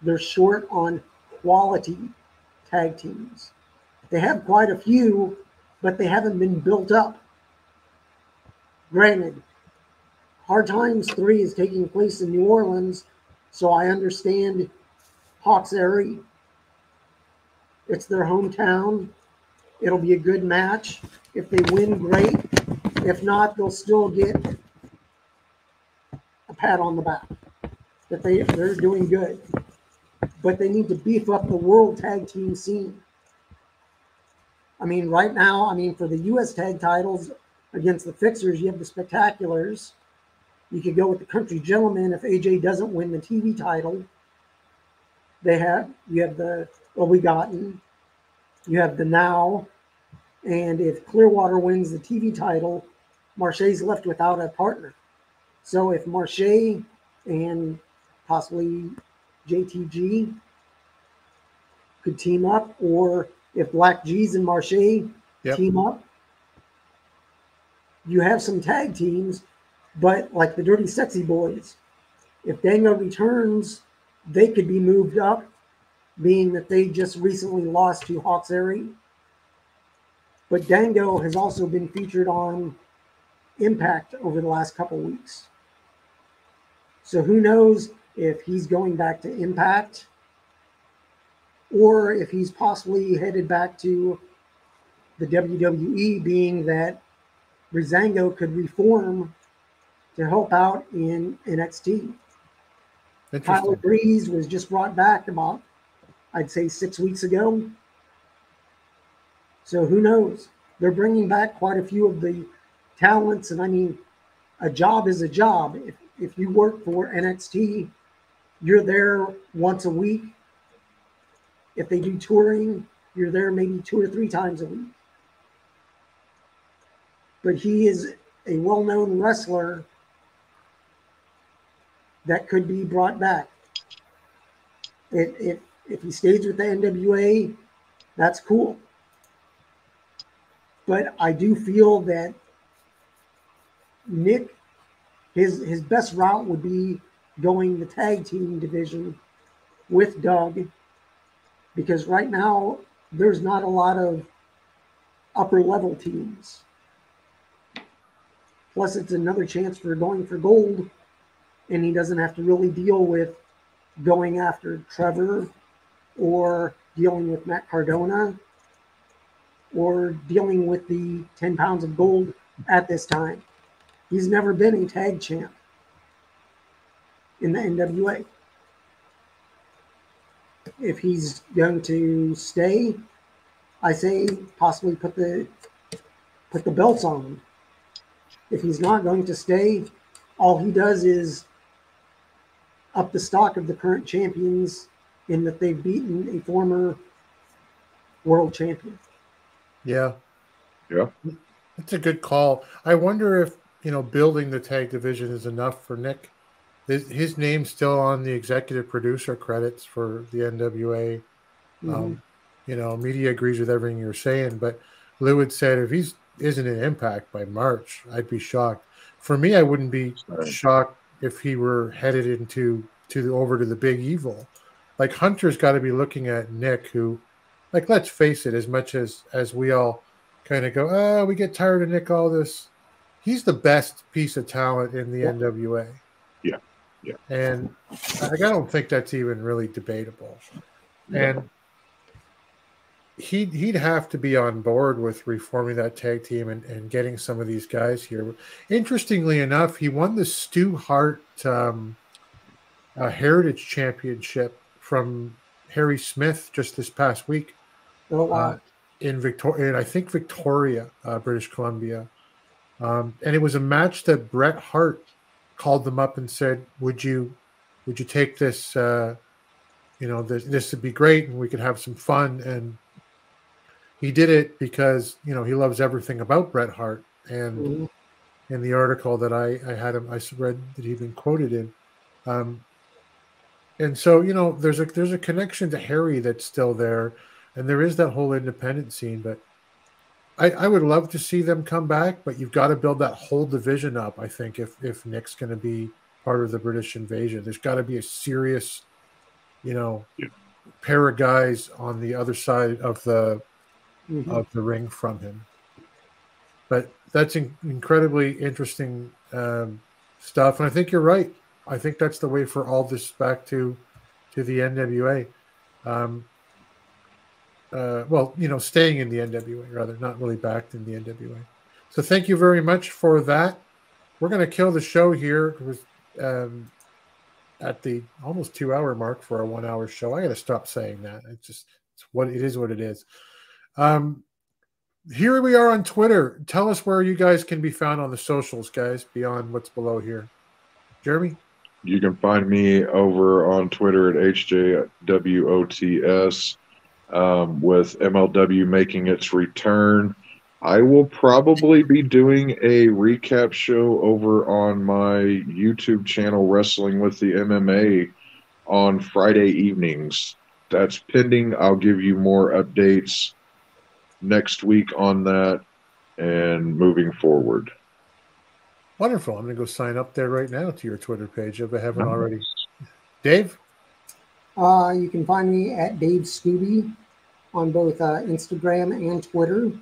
They're short on quality tag teams. They have quite a few, but they haven't been built up. Granted, Hard Times 3 is taking place in New Orleans, so I understand Hawks Airy. It's their hometown. It'll be a good match. If they win, great. If not, they'll still get a pat on the back that they're doing good. But they need to beef up the world tag team scene. I mean, right now, for the U.S. tag titles against the Fixers, you have the Spectaculars. You could go with the Country Gentlemen if AJ doesn't win the TV title. You have the Obligaten. You have the Now. And if Clearwater wins the TV title, Marche's left without a partner. So if Marche and possibly JTG could team up, or if Black G's and Marche team up, you have some tag teams. But like the Dirty Sexy Boys, if Dango returns, they could be moved up, being that they just recently lost to Hawks Airy. But Dango has also been featured on Impact over the last couple of weeks. So who knows if he's going back to Impact or if he's possibly headed back to the WWE, being that Breezango could reform to help out in NXT. Tyler Breeze was just brought back about, I'd say, 6 weeks ago. So who knows? They're bringing back quite a few of the talents. And a job is a job. If you work for NXT, you're there once a week. If they do touring, you're there maybe 2 or 3 times a week. But he is a well-known wrestler that could be brought back. If he stays with the NWA, that's cool. But I do feel that Nick, his best route would be going the tag team division with Doug, because right now there's not a lot of upper level teams. Plus, it's another chance for going for gold, and he doesn't have to really deal with going after Trevor or dealing with Matt Cardona or dealing with the 10 pounds of gold at this time. He's never been a tag champ in the NWA. If he's going to stay, I say possibly put the belts on him. If he's not going to stay, all he does is up the stock of the current champions in that they've beaten a former world champion. Yeah. Yeah. That's a good call. I wonder if, building the tag division is enough for Nick. His name's still on the executive producer credits for the NWA. Mm-hmm. Media agrees with everything you're saying, but Lou had said if he isn't in Impact by March, I'd be shocked. For me, I wouldn't be shocked if he were headed over to the Big Evil. Like, Hunter's got to be looking at Nick, who, like, let's face it, as much as we all kind of go, we get tired of Nick, all this. He's the best piece of talent in the NWA. Yeah. Yeah. And I don't think that's even really debatable. And he'd have to be on board with reforming that tag team and getting some of these guys here. Interestingly enough, he won the Stu Hart Heritage Championship from Harry Smith just this past week. Oh, wow. In Victoria, British Columbia. And it was a match that Bret Hart called them up and said, would you take this, this would be great and we could have some fun. And he did it because, he loves everything about Bret Hart. And in the article that I read that he'd been quoted in. And so, there's a connection to Harry that's still there. And there is that whole independent scene, but I would love to see them come back, but you've got to build that whole division up. I think if Nick's going to be part of the British invasion, there's got to be a serious, pair of guys on the other side of the ring from him. But that's incredibly interesting stuff, and I think you're right. I think that's the way for all this back to the NWA. Staying in the NWA, rather, not really back in the NWA. So thank you very much for that. We're going to kill the show here at the almost 2-hour mark for a 1-hour show. I got to stop saying that. It's what it is. What it is. Here we are on Twitter. Tell us where you guys can be found on the socials, guys, beyond what's below here. Jeremy? You can find me over on Twitter at HJWOTS. With MLW making its return, I will probably be doing a recap show over on my YouTube channel, Wrestling with the MMA, on Friday evenings. That's pending. I'll give you more updates next week on that and moving forward. Wonderful. I'm going to go sign up there right now to your Twitter page if I haven't already. Dave? You can find me at Dave Scooby on both Instagram and Twitter.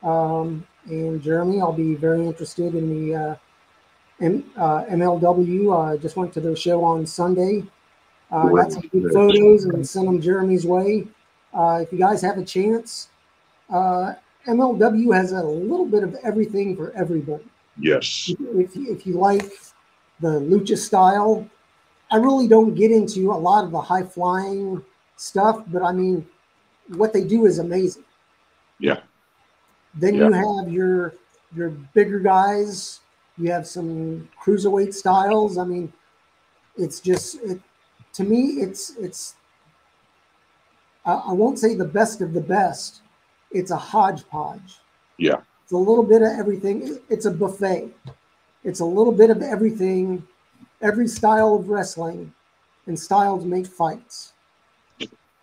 And Jeremy, I'll be very interested in the MLW. Just went to their show on Sunday. Got some good photos and sent them Jeremy's way. If you guys have a chance, MLW has a little bit of everything for everybody. Yes. If you like the lucha style, I really don't get into a lot of the high flying stuff, but I mean, what they do is amazing. Yeah. Then you have your bigger guys. You have some cruiserweight styles. I mean, it's just to me, it's I won't say the best of the best. It's a hodgepodge. Yeah. It's a little bit of everything. It's a buffet. It's a little bit of everything, every style of wrestling, and styles make fights.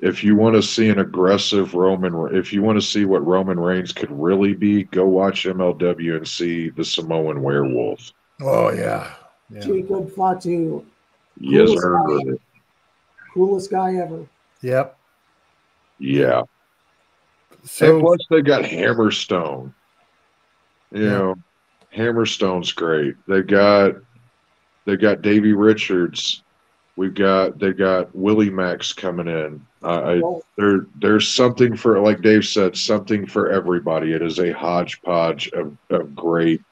If you want to see an aggressive if you want to see what Roman Reigns could really be, go watch MLW and see the Samoan Werewolf. Oh, yeah. Jacob Fatu. Yes, Coolest guy ever. Yep. Yeah. So, and plus they got Hammerstone. Hammerstone's great. They got Davey Richards. They got Willie Max coming in. There's something for, like Dave said, something for everybody. It is a hodgepodge of great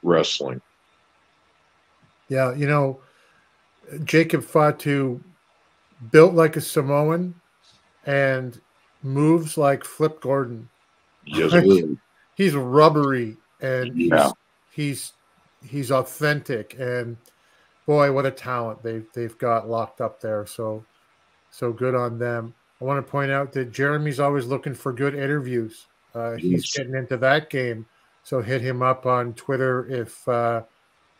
wrestling. Yeah, Jacob Fatu built like a Samoan and moves like Flip Gordon. Yes, really. He's rubbery and Yeah. he's authentic, and boy, what a talent they've got locked up there. So good on them. I want to point out that Jeremy's always looking for good interviews. He's getting into that game. So hit him up on Twitter if you're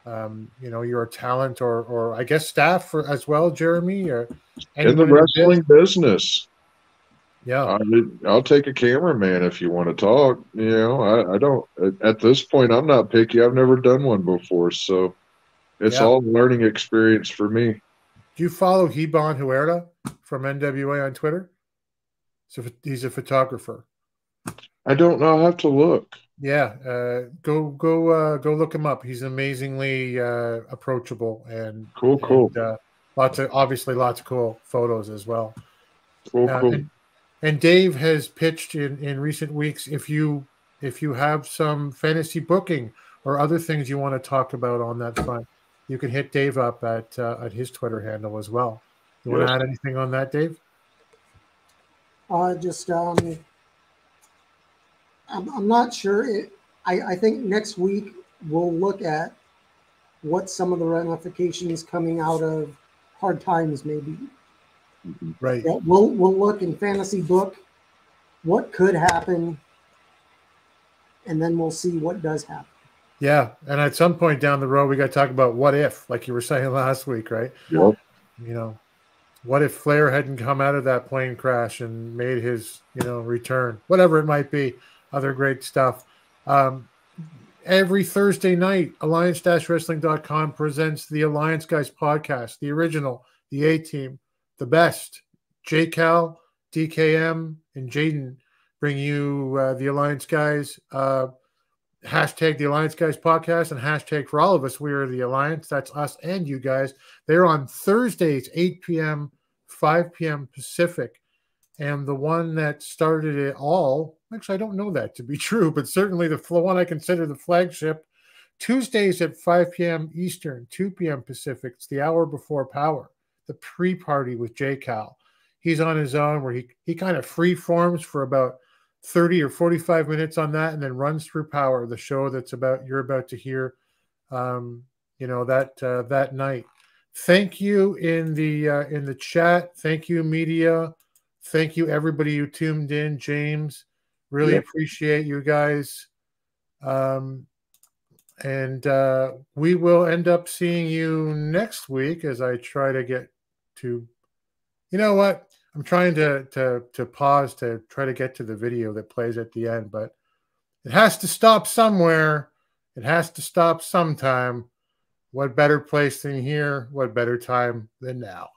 a talent or I guess staff as well, Jeremy, or in the wrestling business. Yeah, I'll take a cameraman if you want to talk. I don't. At this point, I'm not picky. I've never done one before, so it's all a learning experience for me. Do you follow Hibon Huerta from NWA on Twitter? So he's a photographer. I don't know. I'll have to look. Yeah, go look him up. He's amazingly approachable and cool. Lots of cool photos as well. Cool. And Dave has pitched in recent weeks, if you have some fantasy booking or other things you want to talk about on that front, you can hit Dave up at his Twitter handle as well. You want to add anything on that, Dave? I'm not sure. I think next week we'll look at what some of the ramifications coming out of Hard Times may be. Right. Yeah, we'll look in fantasy book what could happen, and then we'll see what does happen. Yeah, and at some point down the road, we got to talk about what if, like you were saying last week, right? Yep. What if Flair hadn't come out of that plane crash and made his, return, whatever it might be. other great stuff. Every Thursday night, Alliance-Wrestling.com presents the Alliance Guys podcast, the original, the A-Team, the best. J-Cal, DKM, and Jaden bring you the Alliance Guys, hashtag the Alliance Guys podcast, and hashtag for all of us, we are the Alliance. That's us and you guys. They're on Thursdays, 8 p.m., 5 p.m. Pacific. And the one that started it all, actually, I don't know that to be true, but certainly the one I consider the flagship, Tuesdays at 5 p.m. Eastern, 2 p.m. Pacific. It's the hour before Power, the pre-party with J-Cal. He's on his own where he kind of free forms for about 30 or 45 minutes on that and then runs through Power, the show that's you're about to hear, that night. Thank you in the chat. Thank you, media. Thank you, everybody who tuned in. James, really appreciate you guys. And we will end up seeing you next week as I try to get to, you know what? I'm trying to pause to try to get to the video that plays at the end, but it has to stop somewhere. It has to stop sometime. What better place than here? What better time than now?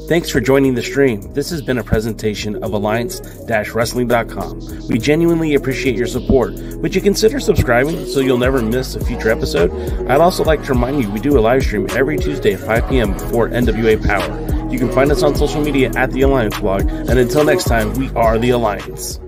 Thanks for joining the stream. This has been a presentation of Alliance-Wrestling.com. We genuinely appreciate your support. Would you consider subscribing so you'll never miss a future episode? I'd also like to remind you we do a live stream every Tuesday at 5 p.m. before NWA Power. You can find us on social media at The Alliance Blog. And until next time, we are The Alliance.